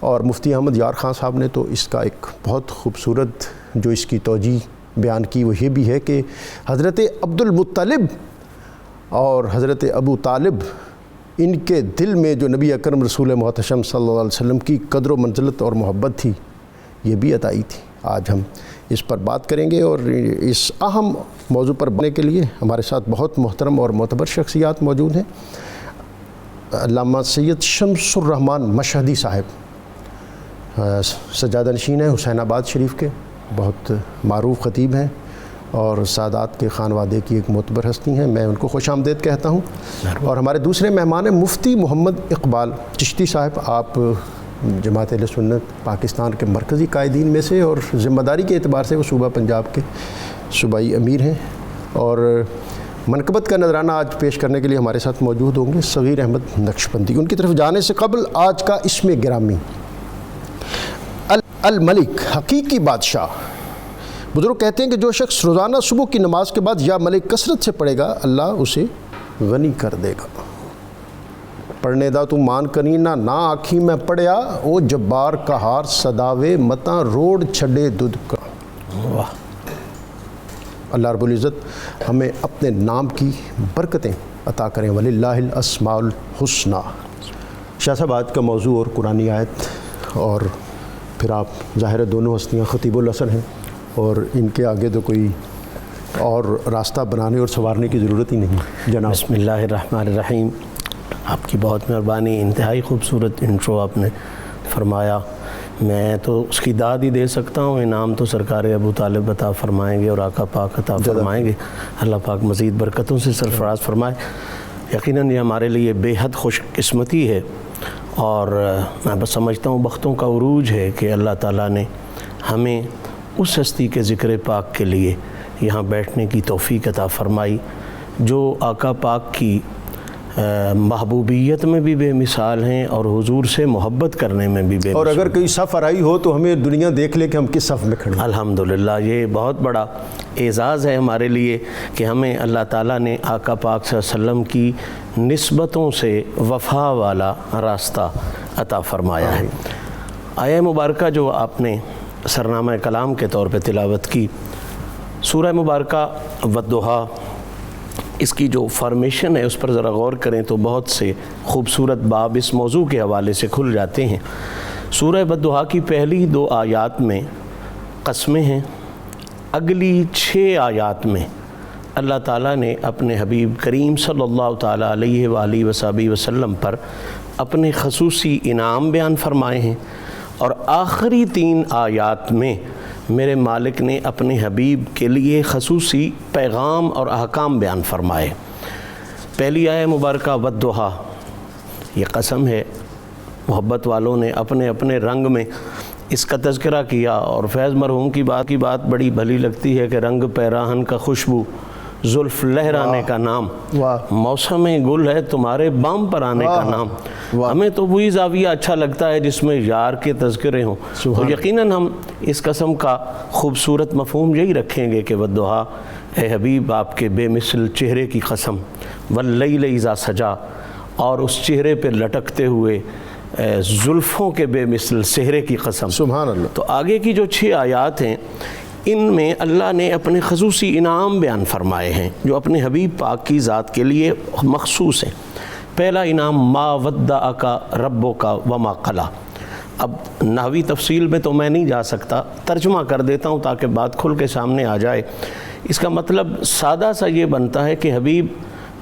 اور مفتی احمد یار خان صاحب نے تو اس کا ایک بہت خوبصورت جو اس کی توجیہ بیان کی وہ یہ بھی ہے کہ حضرت عبد المطلب اور حضرت ابو طالب ان کے دل میں جو نبی اکرم رسول محتشم صلی اللہ علیہ وسلم کی قدر و منزلت اور محبت تھی یہ بھی عطائی تھی۔ آج ہم اس پر بات کریں گے، اور اس اہم موضوع پر بننے کے لیے ہمارے ساتھ بہت محترم اور معتبر شخصیات موجود ہیں۔ علامہ سید شمس الرحمان مشہدی صاحب سجادہ نشین ہیں، حسین آباد شریف کے، بہت معروف خطیب ہیں اور سادات کے خانوادے کی ایک معتبر ہستی ہیں، میں ان کو خوش آمدید کہتا ہوں۔ اور ہمارے دوسرے مہمان ہیں مفتی محمد اقبال چشتی صاحب، آپ جماعت اہل سنت پاکستان کے مرکزی قائدین میں سے اور ذمہ داری کے اعتبار سے وہ صوبہ پنجاب کے صوبائی امیر ہیں، اور منقبت کا نذرانہ آج پیش کرنے کے لیے ہمارے ساتھ موجود ہوں گے صغیر احمد نقشبندی۔ ان کی طرف جانے سے قبل آج کا اسم گرامی الملک، حقیقی بادشاہ۔ بزرگ کہتے ہیں کہ جو شخص روزانہ صبح کی نماز کے بعد یا ملک کثرت سے پڑھے گا اللہ اسے غنی کر دے گا۔ پڑھنے دا تو مان کرینہ نہ آنکھی میں پڑھیا، او جبار کا ہار صداوے متاں روڑ چھڑے دودھ کا۔ واہ، اللہ رب العزت ہمیں اپنے نام کی برکتیں عطا کریں۔ وَلِلَّهِ الْأَسْمَاءُ الْحُسْنَى۔ شاہ صاحب آج کا موضوع اور قرآنی آیت، اور پھر آپ ظاہر دونوں ہستیاں خطیب الاسر ہیں اور ان کے آگے تو کوئی اور راستہ بنانے اور سنوارنے کی ضرورت ہی نہیں جناب۔ بسم اللہ الرحمن الرحیم۔ آپ کی بہت مہربانی، انتہائی خوبصورت انٹرو آپ نے فرمایا، میں تو اس کی داد ہی دے سکتا ہوں، انعام تو سرکار ابو طالب عطا فرمائیں گے اور آقا پاک عطا فرمائیں گے، اللہ پاک مزید برکتوں سے سرفراز فرمائے۔ یقیناً یہ ہمارے لیے بے حد خوش قسمتی ہے، اور میں بس سمجھتا ہوں بختوں کا عروج ہے کہ اللہ تعالیٰ نے ہمیں اس ہستی کے ذکر پاک کے لیے یہاں بیٹھنے کی توفیق عطا فرمائی، جو آقا پاک کی محبوبیت میں بھی بے مثال ہیں اور حضور سے محبت کرنے میں بھی بے مثال۔ اور اگر کوئی صف آرائی ہو تو ہمیں دنیا دیکھ لے کہ ہم کس صف میں کھڑے ہیں۔ الحمدللہ، یہ بہت بڑا اعزاز ہے ہمارے لیے کہ ہمیں اللہ تعالیٰ نے آقا پاک صلی اللہ علیہ وسلم کی نسبتوں سے وفا والا راستہ عطا فرمایا ہے۔ آیہ مبارکہ جو آپ نے سرنامہ کلام کے طور پہ تلاوت کی، سورہ مبارکہ والضحیٰ، اس کی جو فارمیشن ہے اس پر ذرا غور کریں تو بہت سے خوبصورت باب اس موضوع کے حوالے سے کھل جاتے ہیں۔ سورہ والضحیٰ کی پہلی 2 آیات میں قسمیں ہیں، اگلی 6 آیات میں اللہ تعالیٰ نے اپنے حبیب کریم صلی اللہ تعالیٰ علیہ وآلہ وصحبہ وسلم پر اپنے خصوصی انعام بیان فرمائے ہیں، اور آخری 3 آیات میں میرے مالک نے اپنے حبیب کے لیے خصوصی پیغام اور احکام بیان فرمائے۔ پہلی آیہ مبارکہ والضحیٰ، یہ قسم ہے، محبت والوں نے اپنے اپنے رنگ میں اس کا تذکرہ کیا، اور فیض مرحوم کی بات بڑی بھلی لگتی ہے کہ رنگ پیراہن کا خوشبو، زلف لہرانے کا نام، موسم گل ہے تمہارے بام پر آنے کا نام۔ ہمیں تو وہی زاویہ اچھا لگتا ہے جس میں یار کے تذکرے ہوں، تو یقیناً ہم اس قسم کا خوبصورت مفہوم یہی رکھیں گے کہ والضحیٰ، اے حبیب آپ کے بے مثل چہرے کی قسم، واللیل اذا سجا، اور اس چہرے پہ لٹکتے ہوئے زلفوں کے بے مثل سہرے کی قسم، سبحان اللہ۔ تو آگے کی جو 6 آیات ہیں ان میں اللہ نے اپنے خصوصی انعام بیان فرمائے ہیں جو اپنے حبیب پاک کی ذات کے لیے مخصوص ہیں۔ پہلا انعام ما ودعک ربک وما قلی۔ اب نحوی تفصیل میں تو میں نہیں جا سکتا، ترجمہ کر دیتا ہوں تاکہ بات کھل کے سامنے آ جائے۔ اس کا مطلب سادہ سا یہ بنتا ہے کہ حبیب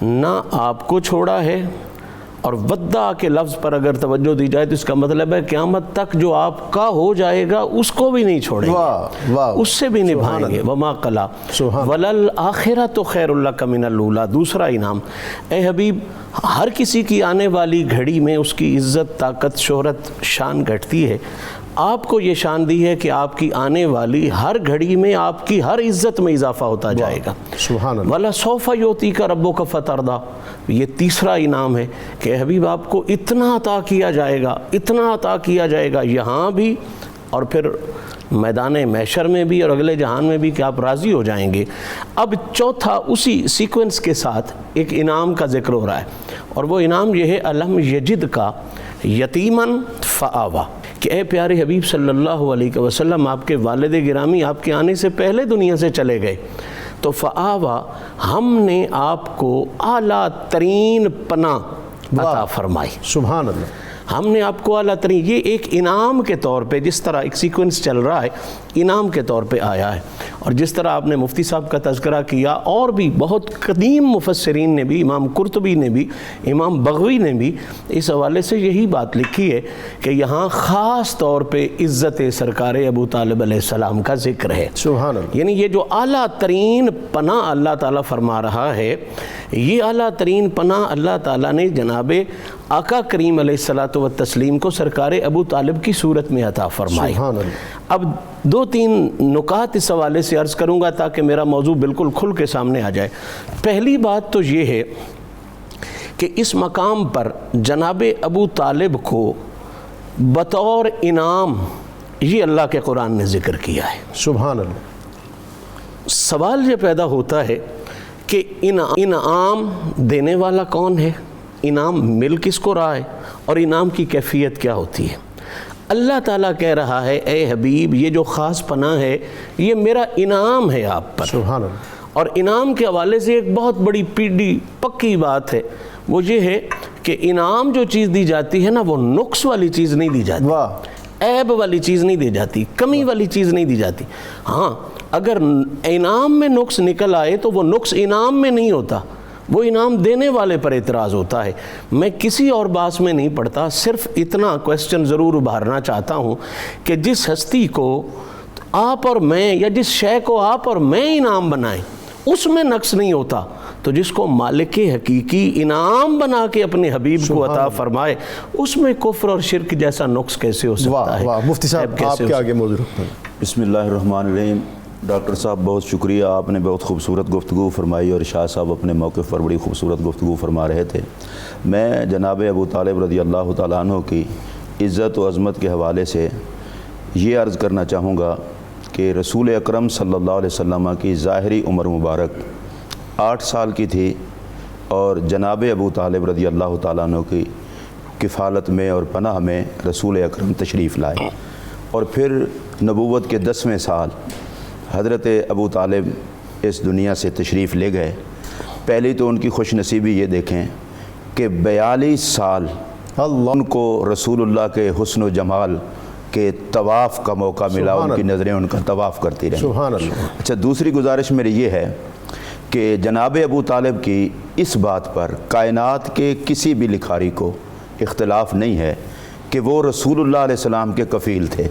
نہ آپ کو چھوڑا ہے، اور ودع کے لفظ پر اگر توجہ دی جائے تو اس کا مطلب ہے قیامت تک جو آپ کا ہو جائے گا اس کو بھی نہیں چھوڑیں گے، اس سے بھی نبھائیں گے۔ وما قلی وللآخرۃ خیر لک من الاولی۔ دوسرا انعام، اے حبیب ہر کسی کی آنے والی گھڑی میں اس کی عزت، طاقت، شہرت، شان گھٹتی ہے، آپ کو یہ شان دی ہے کہ آپ کی آنے والی ہر گھڑی میں آپ کی ہر عزت میں اضافہ ہوتا جائے گا۔ سبحان اللہ۔ وَلَسَوْفَ يُعْطِيكَ رَبُّكَ فَتَرْضَىٰ۔ یہ تیسرا انعام ہے کہ حبیب آپ کو اتنا عطا کیا جائے گا، اتنا عطا کیا جائے گا یہاں بھی اور پھر میدان محشر میں بھی اور اگلے جہان میں بھی، کہ آپ راضی ہو جائیں گے۔ اب چوتھا اسی سیکوینس کے ساتھ ایک انعام کا ذکر ہو رہا ہے، اور وہ انعام یہ ہے الم یجد کا یتیمن فآوا، کہ اے پیارے حبیب صلی اللہ علیہ وسلم، آپ کے والد گرامی آپ کے آنے سے پہلے دنیا سے چلے گئے، تو فآوا، ہم نے آپ کو اعلیٰ ترین پناہ عطا فرمائی۔ سبحان اللہ۔ ہم نے آپ کو اعلیٰ ترین، یہ ایک انعام کے طور پہ، جس طرح ایک سیکوینس چل رہا ہے، انعام کے طور پہ آیا ہے۔ اور جس طرح آپ نے مفتی صاحب کا تذکرہ کیا، اور بھی بہت قدیم مفسرین نے بھی، امام قرطبی نے بھی، امام بغوی نے بھی اس حوالے سے یہی بات لکھی ہے کہ یہاں خاص طور پہ عزت سرکار ابو طالب علیہ السلام کا ذکر ہے۔ سبحان اللہ۔ یعنی یہ جو اعلیٰ ترین پناہ اللہ تعالیٰ فرما رہا ہے، یہ اعلیٰ ترین پناہ اللہ تعالیٰ نے جناب آقا کریم علیہ الصلاۃ والتسلیم کو سرکار ابو طالب کی صورت میں عطا فرمائی۔ سبحان اللہ۔ اب 2-3 نکات اس حوالے سے عرض کروں گا تاکہ میرا موضوع بالکل کھل کے سامنے آ جائے۔ پہلی بات تو یہ ہے کہ اس مقام پر جناب ابو طالب کو بطور انعام یہ اللہ کے قرآن نے ذکر کیا ہے۔ سبحان اللہ۔ سوال یہ پیدا ہوتا ہے کہ انعام دینے والا کون ہے، انعام مل کس کو رہا ہے، اور انعام کی کیفیت کیا ہوتی ہے؟ اللہ تعالیٰ کہہ رہا ہے اے حبیب، یہ جو خاص پناہ ہے یہ میرا انعام ہے آپ پر۔ سبحان اللہ۔ اور انعام کے حوالے سے ایک بہت بڑی پیڑھی پکی بات ہے، وہ یہ ہے کہ انعام جو چیز دی جاتی ہے نا، وہ نقص والی چیز نہیں دی جاتی، واہ، عیب والی چیز نہیں دی جاتی، کمی والی چیز نہیں دی جاتی۔ ہاں، اگر انعام میں نقص نکل آئے تو وہ نقص انعام میں نہیں ہوتا، وہ انعام دینے والے پر اعتراض ہوتا ہے۔ میں کسی اور باس میں نہیں پڑھتا، صرف اتنا کویسچن ضرور ابھارنا چاہتا ہوں کہ جس ہستی کو آپ اور میں، یا جس شے کو آپ اور میں انعام بنائیں، اس میں نقص نہیں ہوتا، تو جس کو مالک حقیقی انعام بنا کے اپنے حبیب کو عطا فرمائے، اس میں کفر اور شرک جیسا نقص کیسے ہو سکتا ہے؟ واہ، مفتی صاحب آپ کے آگے موضوع رکھتے ہیں۔ بسم اللہ الرحمن الرحیم۔ ڈاکٹر صاحب بہت شکریہ، آپ نے بہت خوبصورت گفتگو فرمائی، اور شاہ صاحب اپنے موقف پر بڑی خوبصورت گفتگو فرما رہے تھے۔ میں جناب ابو طالب رضی اللہ تعالیٰ عنہ کی عزت و عظمت کے حوالے سے یہ عرض کرنا چاہوں گا کہ رسول اکرم صلی اللہ علیہ وسلم کی ظاہری عمر مبارک 8 سال کی تھی، اور جناب ابو طالب رضی اللہ تعالیٰ عنہ کی کفالت میں اور پناہ میں رسول اکرم تشریف لائے، اور پھر نبوت کے 10ویں سال حضرت ابو طالب اس دنیا سے تشریف لے گئے۔ پہلی تو ان کی خوش نصیبی یہ دیکھیں کہ 42 سال ان کو رسول اللہ کے حسن و جمال کے طواف کا موقع ملا، ان کی نظریں ان کا طواف کرتی رہیں۔ سبحان اللہ۔ اچھا، دوسری گزارش میری یہ ہے کہ جناب ابو طالب کی اس بات پر کائنات کے کسی بھی لکھاری کو اختلاف نہیں ہے کہ وہ رسول اللہ علیہ السلام کے کفیل تھے۔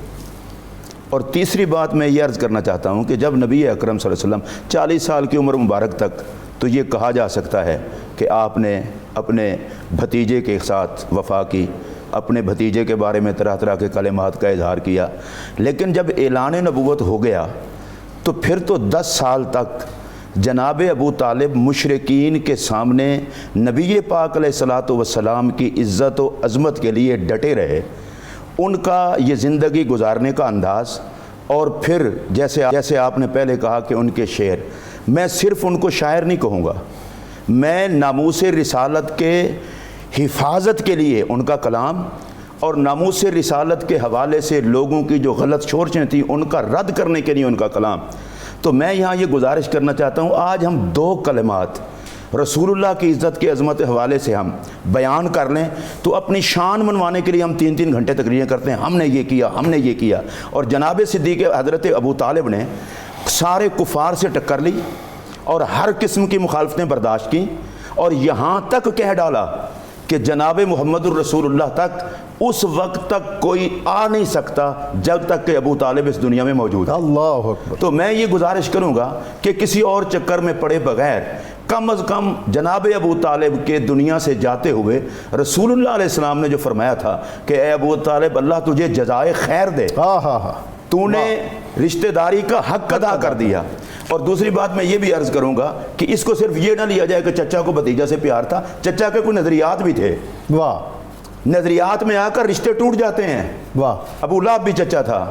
اور تیسری بات میں یہ عرض کرنا چاہتا ہوں کہ جب نبی اکرم صلی اللہ علیہ وسلم 40 سال کی عمر مبارک تک، تو یہ کہا جا سکتا ہے کہ آپ نے اپنے بھتیجے کے ساتھ وفا کی، اپنے بھتیجے کے بارے میں طرح طرح کے کلمات کا اظہار کیا، لیکن جب اعلان نبوت ہو گیا تو پھر تو 10 سال تک جناب ابو طالب مشرکین کے سامنے نبی پاک علیہ الصلاۃ والسلام کی عزت و عظمت کے لیے ڈٹے رہے۔ ان کا یہ زندگی گزارنے کا انداز، اور پھر جیسے آپ نے پہلے کہا کہ ان کے شعر، میں صرف ان کو شاعر نہیں کہوں گا، میں ناموس رسالت کے حفاظت کے لیے ان کا کلام، اور ناموس رسالت کے حوالے سے لوگوں کی جو غلط شورشیں تھیں ان کا رد کرنے کے لیے ان کا کلام۔ تو میں یہاں یہ گزارش کرنا چاہتا ہوں، آج ہم 2 کلمات رسول اللہ کی عزت کے عظمت کے حوالے سے ہم بیان کر لیں تو اپنی شان منوانے کے لیے ہم 3 گھنٹے تقریریں کرتے ہیں، ہم نے یہ کیا، ہم نے یہ کیا۔ اور جناب صدیق حضرت ابو طالب نے سارے کفار سے ٹکر لی اور ہر قسم کی مخالفتیں برداشت کی، اور یہاں تک کہہ ڈالا کہ جناب محمد الرسول اللہ تک اس وقت تک کوئی آ نہیں سکتا جب تک کہ ابو طالب اس دنیا میں موجود ہے۔ اللہ اکبر۔ تو میں یہ گزارش کروں گا کہ کسی اور چکر میں پڑے بغیر کم از کم جناب ابو طالب کے دنیا سے جاتے ہوئے رسول اللہ علیہ السلام نے جو فرمایا تھا کہ اے ابو طالب، اللہ تجھے جزائے خیر دے، تو نے رشتہ داری کا حق ادا کر دیا۔ اور دوسری بات میں یہ بھی عرض کروں گا کہ اس کو صرف یہ نہ لیا جائے کہ چچا کو بھتیجا سے پیار تھا، چچا کے کوئی نظریات بھی تھے۔ واہ، نظریات میں آ کر رشتے ٹوٹ جاتے ہیں۔ واہ، ابو لہب بھی چچا تھا،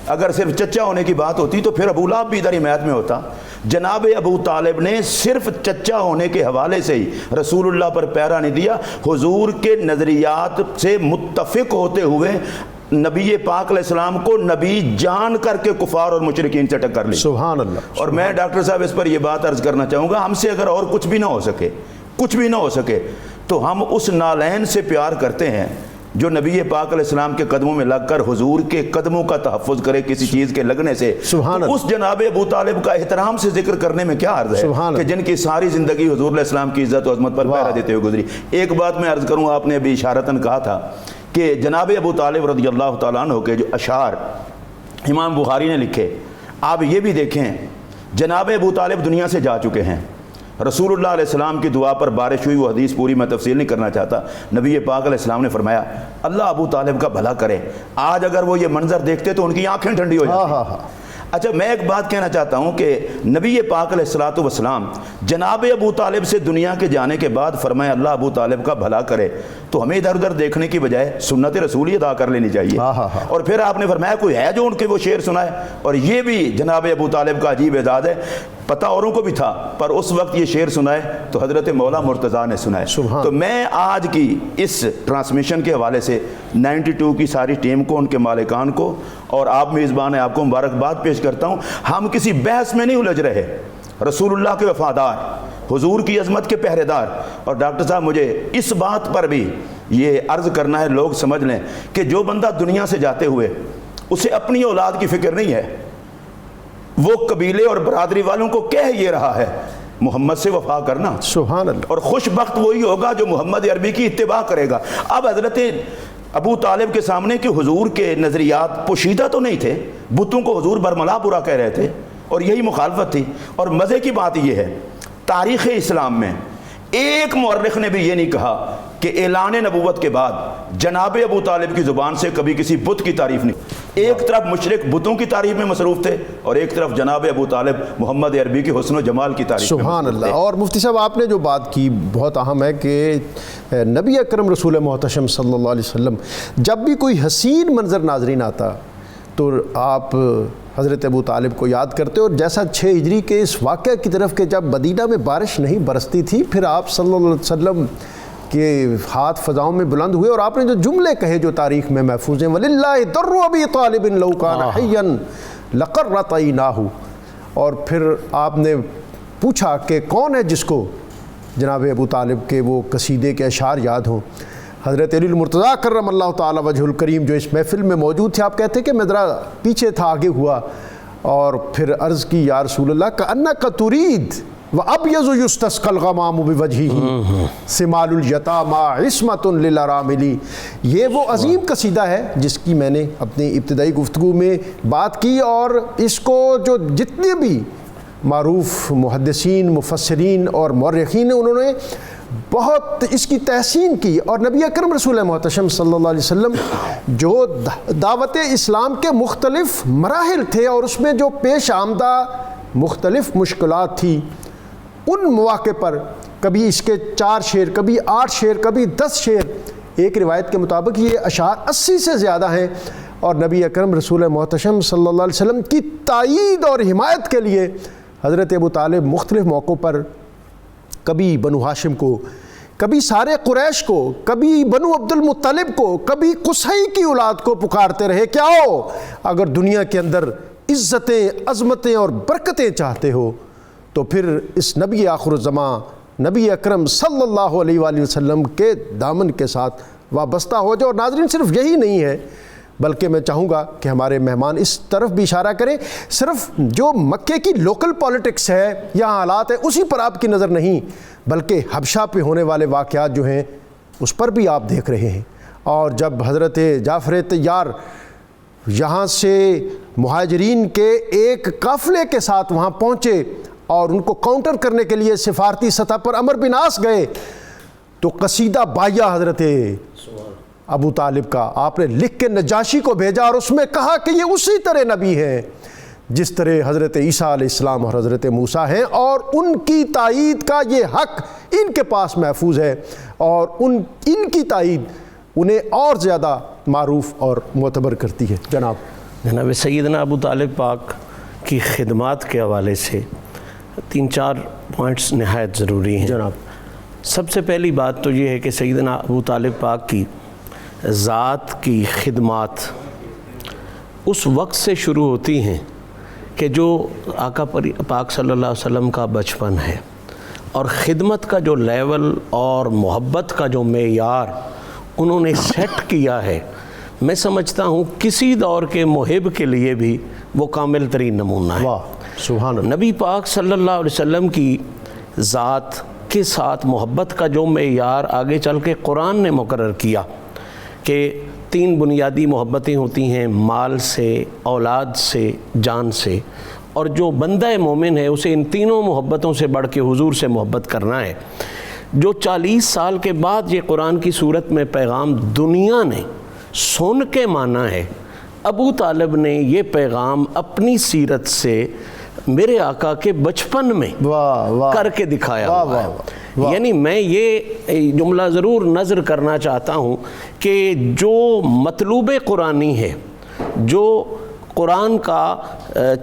اگر صرف چچا ہونے کی بات ہوتی تو پھر ابو لہب بھی ادھر حمایت میں ہوتا۔ جناب ابو طالب نے صرف چچا ہونے کے حوالے سے ہی رسول اللہ پر پیرا نہیں دیا، حضور کے نظریات سے متفق ہوتے ہوئے نبی پاک علیہ السلام کو نبی جان کر کے کفار اور مشرکین سے ٹکر لی. سبحان اللہ. اور میں ڈاکٹر صاحب اس پر یہ بات عرض کرنا چاہوں گا, ہم سے اگر اور کچھ بھی نہ ہو سکے تو ہم اس نالین سے پیار کرتے ہیں جو نبی پاک علیہ السلام کے قدموں میں لگ کر حضور کے قدموں کا تحفظ کرے کسی چیز کے لگنے سے. تو اس جناب ابو طالب کا احترام سے ذکر کرنے میں کیا عرض ہے کہ جن کی ساری زندگی حضور علیہ السلام کی عزت و عظمت پر پہرا دیتے ہوئے گزری. ایک بات میں عرض کروں, آپ نے ابھی اشارتاً کہا تھا کہ جناب ابو طالب رضی اللہ تعالیٰ عنہ کے جو اشعار امام بخاری نے لکھے, آپ یہ بھی دیکھیں جناب ابو طالب دنیا سے جا چکے ہیں. رسول اللہ علیہ السلام کی دعا پر بارش ہوئی, وہ حدیث پوری میں تفصیل نہیں کرنا چاہتا. نبی پاک علیہ السلام نے فرمایا اللہ ابو طالب کا بھلا کرے. آج اگر وہ یہ منظر دیکھتے تو ان کی آنکھیں ٹھنڈی ہو جاتی. اچھا میں ایک بات کہنا چاہتا ہوں کہ نبی پاک علیہ الصلوۃ والسلام جناب ابو طالب سے دنیا کے جانے کے بعد فرمایا اللہ ابو طالب کا بھلا کرے, تو ہمیں ادھر ادھر دیکھنے کی بجائے سنت رسول ہی ادا کر لینی چاہیے. اور پھر آپ نے فرمایا کوئی ہے جو ان کے وہ شعر سنائے, اور یہ بھی جناب ابو طالب کا عجیب اعزاز ہے, پتہ اوروں کو بھی تھا پر اس وقت یہ شعر سنائے تو حضرت مولا مرتضیٰ نے سنائے. تو میں آج کی اس ٹرانسمیشن کے حوالے سے 92 کی ساری ٹیم کو, ان کے مالکان کو اور آپ میزبان ہیں آپ کو مبارکباد پیش کرتا ہوں. ہم کسی بحث میں نہیں الجھ رہے, رسول اللہ کے وفادار, حضور کی عظمت کے پہرے دار. اور ڈاکٹر صاحب مجھے اس بات پر بھی یہ عرض کرنا ہے, لوگ سمجھ لیں کہ جو بندہ دنیا سے جاتے ہوئے اسے اپنی اولاد کی فکر نہیں ہے, وہ قبیلے اور برادری والوں کو کہہ یہ رہا ہے محمد سے وفا کرنا. سبحان اللہ. اور خوش بخت وہی ہوگا جو محمد عربی کی اتباع کرے گا. اب حضرت ابو طالب کے سامنے کہ حضور کے نظریات پوشیدہ تو نہیں تھے, بتوں کو حضور برملا برا کہہ رہے تھے اور یہی مخالفت تھی. اور مزے کی بات یہ ہے تاریخ اسلام میں ایک مورخ نے بھی یہ نہیں کہا کہ اعلان نبوت کے بعد جناب ابو طالب کی زبان سے کبھی کسی بت کی تعریف نہیں. ایک طرف مشرک بتوں کی تعریف میں مصروف تھے اور ایک طرف جناب ابو طالب محمد عربی کے حسن و جمال کی تعریف. سبحان اللہ. اور مفتی صاحب آپ نے جو بات کی بہت اہم ہے کہ نبی اکرم رسول محتشم صلی اللہ علیہ وسلم جب بھی کوئی حسین منظر ناظرین آتا تو آپ حضرت ابو طالب کو یاد کرتے. اور جیسا 6 ہجری کے اس واقعہ کی طرف کہ جب مدینہ میں بارش نہیں برستی تھی, پھر آپ صلی اللہ علیہ وسلم کے ہاتھ فضاؤں میں بلند ہوئے اور آپ نے جو جملے کہے جو تاریخ میں محفوظ ہیں وَلِلَّهِ دَرُّ أَبِي طَالِبٍ لَوْ كَانَ حَيًّا لَقَرَّطَيْنَاهُ. اور پھر آپ نے پوچھا کہ کون ہے جس کو جناب ابو طالب کے وہ قصیدے کے اشعار یاد ہوں. حضرت علی المرتضیٰ کرم اللہ تعالی وجہ الکریم جو اس محفل میں موجود تھے, آپ کہتے کہ میں ذرا پیچھے تھا, آگے ہوا اور پھر عرض کی یا رسول اللہ کأنک ترید وابیض یستسقی الغمام بوجہہ سمال الیتامی عصمۃ للارامل. یہ وہ عظیم قصیدہ ہے جس کی میں نے اپنی ابتدائی گفتگو میں بات کی, اور اس کو جو جتنے بھی معروف محدثین مفسرین اور مورخین ہیں انہوں نے بہت اس کی تحسین کی. اور نبی اکرم رسول محتشم صلی اللہ علیہ وسلم جو دعوت اسلام کے مختلف مراحل تھے اور اس میں جو پیش آمدہ مختلف مشکلات تھی, ان مواقع پر کبھی اس کے 4 شعر, کبھی 8 شعر, کبھی 10 شعر, ایک روایت کے مطابق یہ اشعار 80 سے زیادہ ہیں. اور نبی اکرم رسول محتشم صلی اللہ علیہ وسلم کی تائید اور حمایت کے لیے حضرت ابو طالب مختلف موقعوں پر کبھی بنو ہاشم کو, کبھی سارے قریش کو, کبھی بنو عبد المطلب کو, کبھی قصی کی اولاد کو پکارتے رہے کہ آؤ اگر دنیا کے اندر عزتیں, عظمتیں اور برکتیں چاہتے ہو تو پھر اس نبی آخر الزمان نبی اکرم صلی اللہ علیہ وآلہ وسلم کے دامن کے ساتھ وابستہ ہو جاؤ. اور ناظرین صرف یہی نہیں ہے بلکہ میں چاہوں گا کہ ہمارے مہمان اس طرف بھی اشارہ کریں, صرف جو مکے کی لوکل پالیٹکس ہے یہاں حالات ہے اسی پر آپ کی نظر نہیں, بلکہ حبشہ پہ ہونے والے واقعات جو ہیں اس پر بھی آپ دیکھ رہے ہیں. اور جب حضرت جعفر طیار یہاں سے مہاجرین کے ایک قافلے کے ساتھ وہاں پہنچے اور ان کو کاؤنٹر کرنے کے لیے سفارتی سطح پر عمرو بن عاص گئے تو قصیدہ بایہ حضرت ابو طالب کا آپ نے لکھ کے نجاشی کو بھیجا اور اس میں کہا کہ یہ اسی طرح نبی ہیں جس طرح حضرت عیسیٰ علیہ السلام اور حضرت موسیٰ ہیں, اور ان کی تائید کا یہ حق ان کے پاس محفوظ ہے اور ان کی تائید انہیں اور زیادہ معروف اور معتبر کرتی ہے. جناب سیدنا ابو طالب پاک کی خدمات کے حوالے سے 3-4 پوائنٹس نہایت ضروری ہیں. سب سے پہلی بات تو یہ ہے کہ سیدنا ابو طالب پاک کی ذات کی خدمات اس وقت سے شروع ہوتی ہیں کہ جو آقا پاک صلی اللہ علیہ وسلم کا بچپن ہے اور خدمت کا جو لیول اور محبت کا جو معیار انہوں نے سیٹ کیا ہے، میں سمجھتا ہوں کسی دور کے محب کے لیے بھی وہ کامل ترین نمونہ ہے۔ واہ سبحان اللہ۔ نبی پاک صلی اللہ علیہ وسلم کی ذات کے ساتھ محبت کا جو معیار آگے چل کے قرآن نے مقرر کیا کہ 3 بنیادی محبتیں ہوتی ہیں، مال سے، اولاد سے، جان سے، اور جو بندہ مومن ہے اسے ان تینوں محبتوں سے بڑھ کے حضور سے محبت کرنا ہے۔ جو 40 سال کے بعد یہ قرآن کی صورت میں پیغام دنیا نے سن کے مانا ہے، ابو طالب نے یہ پیغام اپنی سیرت سے میرے آقا کے بچپن میں کر کے دکھایا ہوا ہے۔ یعنی میں یہ جملہ ضرور نظر کرنا چاہتا ہوں کہ جو مطلوب قرآنی ہے، جو قرآن کا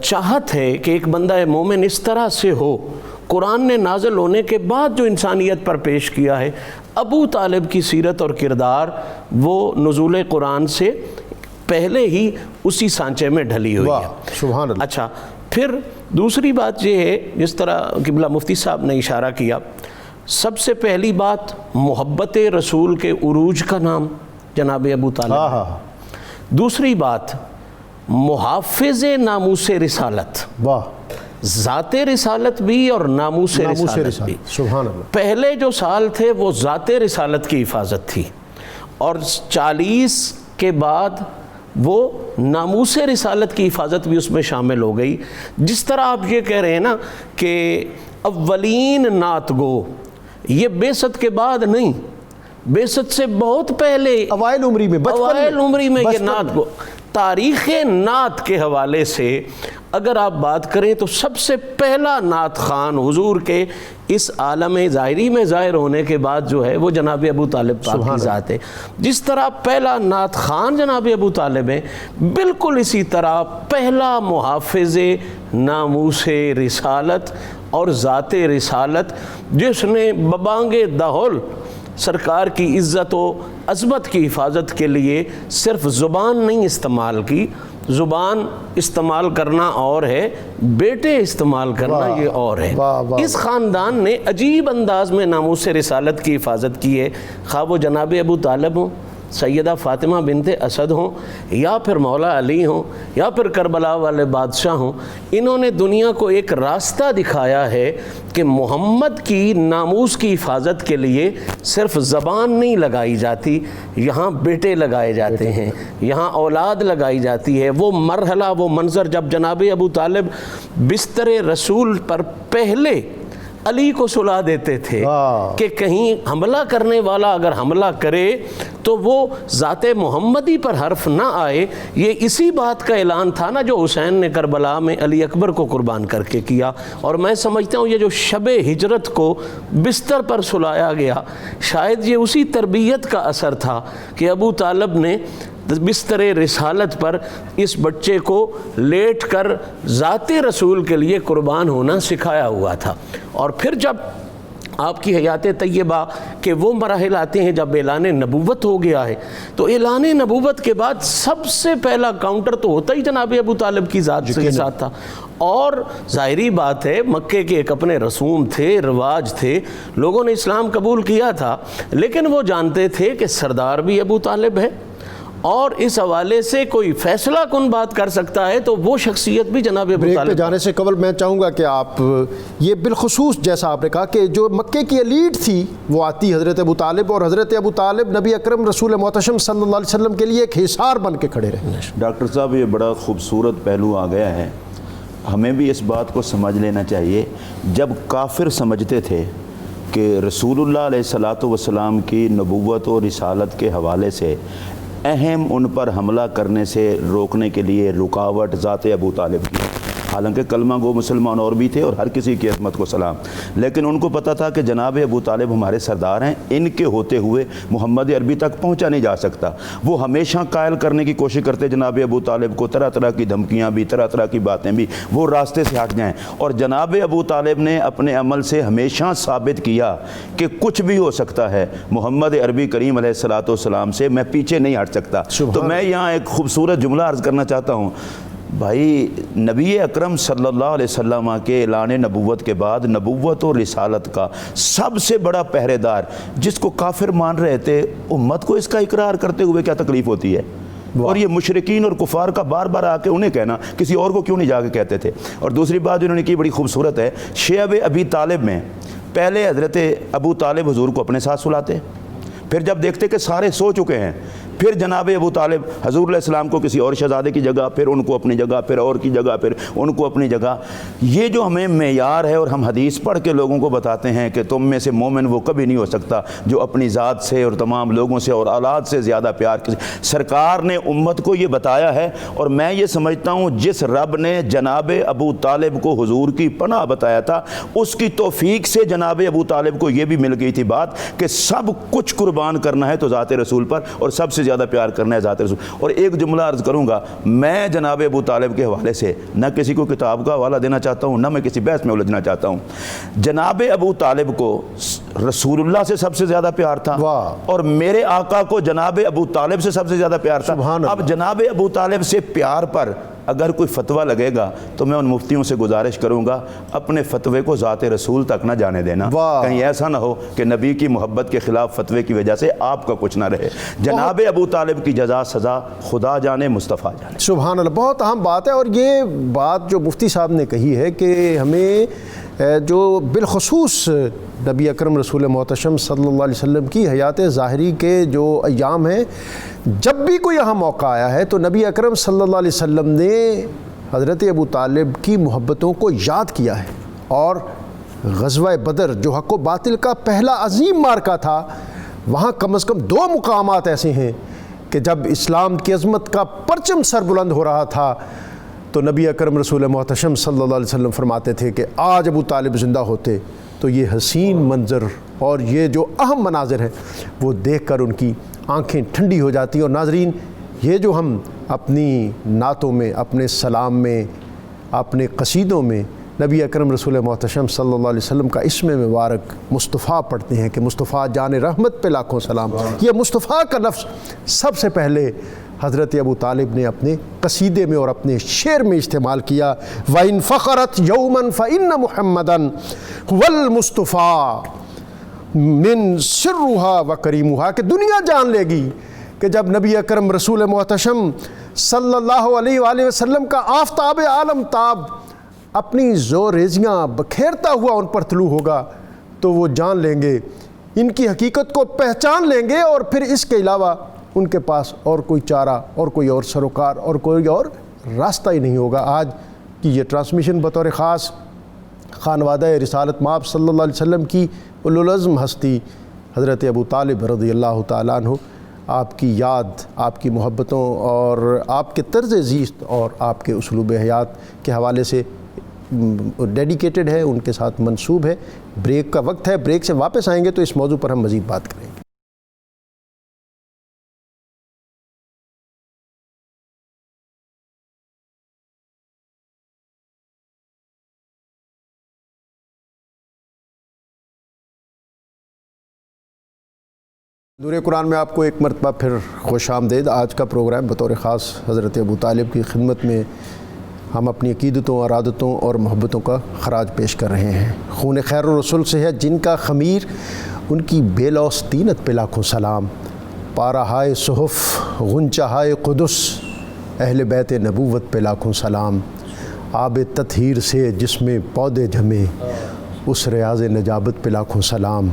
چاہت ہے کہ ایک بندہ مومن اس طرح سے ہو، قرآن نے نازل ہونے کے بعد جو انسانیت پر پیش کیا ہے، ابو طالب کی سیرت اور کردار وہ نزول قرآن سے پہلے ہی اسی سانچے میں ڈھلی ہوئی ہے۔ سبحان اللہ۔ اچھا، پھر دوسری بات یہ ہے، جس طرح قبلہ مفتی صاحب نے اشارہ کیا، سب سے پہلی بات محبت رسول کے عروج کا نام جناب ابو طالب۔ دوسری بات محافظ ناموس رسالت، ذات رسالت بھی اور ناموس رسالت بھی۔ سبحان اللہ۔ پہلے جو سال تھے وہ ذات رسالت کی حفاظت تھی، اور 40 کے بعد وہ ناموس رسالت کی حفاظت بھی اس میں شامل ہو گئی۔ جس طرح آپ یہ کہہ رہے ہیں نا کہ اولین نعت گو، یہ بعثت کے بعد نہیں، بعثت سے بہت پہلے اوائل عمری میں، اوائل عمری میں یہ نعت گو۔ تاریخ نعت کے حوالے سے اگر آپ بات کریں تو سب سے پہلا نعت خوان حضور کے اس عالم ظاہری میں ظاہر ہونے کے بعد جو ہے وہ جناب ابو طالب پاک کی ذات ہے۔ جس طرح پہلا نعت خوان جناب ابو طالب ہے، بالکل اسی طرح پہلا محافظ ناموس رسالت اور ذات رسالت، جس نے ببانگ دہل سرکار کی عزت و عظمت کی حفاظت کے لیے صرف زبان نہیں استعمال کی، زبان استعمال کرنا اور ہے، بیٹے استعمال کرنا یہ اور ہے۔ اس خاندان نے عجیب انداز میں ناموس رسالت کی حفاظت کی ہے، خواہ وہ جناب ابو طالب ہوں، سیدہ فاطمہ بنت اسد ہوں، یا پھر مولا علی ہوں، یا پھر کربلا والے بادشاہ ہوں۔ انہوں نے دنیا کو ایک راستہ دکھایا ہے کہ محمد کی ناموس کی حفاظت کے لیے صرف زبان نہیں لگائی جاتی، یہاں بیٹے لگائے جاتے ہیں، یہاں اولاد لگائی جاتی ہے۔ وہ مرحلہ، وہ منظر جب جناب ابو طالب بستر رسول پر پہلے علی کو سلا دیتے تھے کہ کہیں حملہ کرنے والا اگر حملہ کرے تو وہ ذات محمدی پر حرف نہ آئے، یہ اسی بات کا اعلان تھا نا جو حسین نے کربلا میں علی اکبر کو قربان کر کے کیا۔ اور میں سمجھتا ہوں یہ جو شب ہجرت کو بستر پر سلایا گیا، شاید یہ اسی تربیت کا اثر تھا کہ ابو طالب نے بستر رسالت پر اس بچے کو لیٹ کر ذات رسول کے لیے قربان ہونا سکھایا ہوا تھا۔ اور پھر جب آپ کی حیات طیبہ کے وہ مراحل آتے ہیں جب اعلان نبوت ہو گیا ہے، تو اعلان نبوت کے بعد سب سے پہلا کاؤنٹر تو ہوتا ہی جناب ابو طالب کی ذات کے ساتھ تھا۔ اور ظاہری بات ہے مکے کے ایک اپنے رسوم تھے، رواج تھے، لوگوں نے اسلام قبول کیا تھا، لیکن وہ جانتے تھے کہ سردار بھی ابو طالب ہے، اور اس حوالے سے کوئی فیصلہ کن بات کر سکتا ہے تو وہ شخصیت بھی جناب ابو طالب۔ پہ جانے سے قبل میں چاہوں گا کہ آپ یہ بالخصوص جیسا آپ نے کہا کہ جو مکے کی ایلیٹ تھی وہ آتی حضرت ابو طالب، اور حضرت ابو طالب نبی اکرم رسول محتشم صلی اللہ علیہ وسلم کے لیے ایک حصار بن کے کھڑے رہے۔ ڈاکٹر صاحب یہ بڑا خوبصورت پہلو آ گیا ہے، ہمیں بھی اس بات کو سمجھ لینا چاہیے۔ جب کافر سمجھتے تھے کہ رسول اللہ علیہ الصلوۃ والسلام کی نبوت و رسالت کے حوالے سے اہم ان پر حملہ کرنے سے روکنے کے لیے رکاوٹ ذات ابو طالب کی، حالانکہ کلمہ گو مسلمان اور بھی تھے اور ہر کسی کی عظمت کو سلام، لیکن ان کو پتہ تھا کہ جناب ابو طالب ہمارے سردار ہیں، ان کے ہوتے ہوئے محمد عربی تک پہنچا نہیں جا سکتا۔ وہ ہمیشہ قائل کرنے کی کوشش کرتے جناب ابو طالب کو، طرح طرح کی دھمکیاں بھی، طرح طرح کی باتیں بھی، وہ راستے سے ہٹ جائیں، اور جناب ابو طالب نے اپنے عمل سے ہمیشہ ثابت کیا کہ کچھ بھی ہو سکتا ہے، محمد عربی کریم علیہ الصلوۃ والسلام سے میں پیچھے نہیں ہٹ سکتا۔ تو میں یہاں ایک خوبصورت جملہ عرض کرنا چاہتا ہوں، بھائی نبی اکرم صلی اللہ علیہ وسلم کے اعلان نبوت کے بعد نبوت اور رسالت کا سب سے بڑا پہرے دار جس کو کافر مان رہے تھے، امت کو اس کا اقرار کرتے ہوئے کیا تکلیف ہوتی ہے؟ اور یہ مشرکین اور کفار کا بار بار آ کے انہیں کہنا، کسی اور کو کیوں نہیں جا کے کہتے تھے؟ اور دوسری بات انہوں نے کی بڑی خوبصورت ہے، شیب ابی طالب میں پہلے حضرت ابو طالب حضور کو اپنے ساتھ سلاتے، پھر جب دیکھتے کہ سارے سو چکے ہیں، پھر جناب ابو طالب حضور علیہ السلام کو کسی اور شہزادے کی جگہ، پھر ان کو اپنی جگہ، پھر اور کی جگہ، پھر ان کو اپنی جگہ۔ یہ جو ہمیں معیار ہے، اور ہم حدیث پڑھ کے لوگوں کو بتاتے ہیں کہ تم میں سے مومن وہ کبھی نہیں ہو سکتا جو اپنی ذات سے اور تمام لوگوں سے اور اولاد سے زیادہ پیار کرے۔ سرکار نے امت کو یہ بتایا ہے، اور میں یہ سمجھتا ہوں جس رب نے جناب ابو طالب کو حضور کی پناہ بتایا تھا، اس کی توفیق سے جناب ابو طالب کو یہ بھی مل گئی تھی بات کہ سب کچھ قربان کرنا ہے تو ذات رسول پر، اور سب سے زیادہ پیار کرنا ہے ذات رسول۔ اور ایک جملہ عرض کروں گا، میں جناب ابو طالب کے حوالے سے نہ کسی کو کتاب کا حوالہ دینا چاہتا ہوں، نہ میں کسی بحث میں الجھنا چاہتا ہوں۔ جناب ابو طالب کو رسول اللہ سے سب سے زیادہ پیار تھا، اور میرے آقا کو جناب ابو طالب سے سب سے زیادہ پیار تھا۔ اب جناب ابو طالب سے پیار پر اگر کوئی فتویٰ لگے گا تو میں ان مفتیوں سے گزارش کروں گا اپنے فتوے کو ذات رسول تک نہ جانے دینا، کہیں ایسا نہ ہو کہ نبی کی محبت کے خلاف فتوے کی وجہ سے آپ کا کچھ نہ رہے۔ جناب ابو طالب کی جزا سزا خدا جانے، مصطفیٰ جانے۔ سبحان اللہ، بہت اہم بات ہے، اور یہ بات جو مفتی صاحب نے کہی ہے کہ ہمیں جو بالخصوص نبی اکرم رسول محتشم صلی اللہ علیہ وسلم کی حیات ظاہری کے جو ایام ہیں، جب بھی کوئی یہاں موقع آیا ہے تو نبی اکرم صلی اللہ علیہ وسلم نے حضرت ابو طالب کی محبتوں کو یاد کیا ہے، اور غزوہ بدر جو حق و باطل کا پہلا عظیم معرکہ تھا، وہاں کم از کم 2 مقامات ایسے ہیں کہ جب اسلام کی عظمت کا پرچم سر بلند ہو رہا تھا تو نبی اکرم رسول محتشم صلی اللہ علیہ وسلم فرماتے تھے کہ آج ابو طالب زندہ ہوتے تو یہ حسین منظر اور یہ جو اہم مناظر ہیں وہ دیکھ کر ان کی آنکھیں ٹھنڈی ہو جاتی ہیں۔ اور ناظرین، یہ جو ہم اپنی نعتوں میں، اپنے سلام میں، اپنے قصیدوں میں نبی اکرم رسول محتشم صلی اللہ علیہ وسلم کا اسم مبارک مصطفیٰ پڑھتے ہیں کہ مصطفیٰ جان رحمت پہ لاکھوں سلام، یہ مصطفیٰ کا لفظ سب سے پہلے حضرت ابو طالب نے اپنے قصیدے میں اور اپنے شعر میں استعمال کیا۔ وَإِن فَخَرَتْ يَوْمًا فَإِنَّ مُحَمَّدًا هُوَ الْمُصْطَفَىٰ مِن سِرُّهَا وَكَرِيمُهَا، کہ دنیا جان لے گی کہ جب نبی اکرم رسول محتشم صلی اللہ علیہ وآلہ وسلم کا آفتاب عالم تاب اپنی زوریزیاں بکھیرتا ہوا ان پر طلوع ہوگا تو وہ جان لیں گے، ان کی حقیقت کو پہچان لیں گے، اور پھر اس کے علاوہ ان کے پاس اور کوئی چارہ اور کوئی اور سروکار اور کوئی اور راستہ ہی نہیں ہوگا۔ آج کی یہ ٹرانسمیشن بطور خاص خانوادہ رسالت مآب صلی اللہ علیہ وسلم کی اولوالعزم ہستی حضرت ابو طالب رضی اللہ تعالیٰ عنہ، آپ کی یاد، آپ کی محبتوں اور آپ کے طرز زیست اور آپ کے اسلوب حیات کے حوالے سے ڈیڈیکیٹڈ ہے، ان کے ساتھ منسوب ہے۔ بریک کا وقت ہے، بریک سے واپس آئیں گے تو اس موضوع پر ہم مزید بات کریں گے۔ نور قرآن میں آپ کو ایک مرتبہ پھر خوش آمدید۔ آج کا پروگرام بطور خاص حضرت ابو طالب کی خدمت میں ہم اپنی عقیدتوں، ارادتوں اور محبتوں کا خراج پیش کر رہے ہیں۔ خون خیر الرسول سے ہے جن کا خمیر، ان کی بے لوث طینت پہ لاکھوں سلام۔ پارہائے صحف غنچہائے قدس، اہل بیت نبوت پہ لاکھوں سلام۔ آب تطہیر سے جس میں پودے جمے، اس ریاض نجابت پہ لاکھوں سلام۔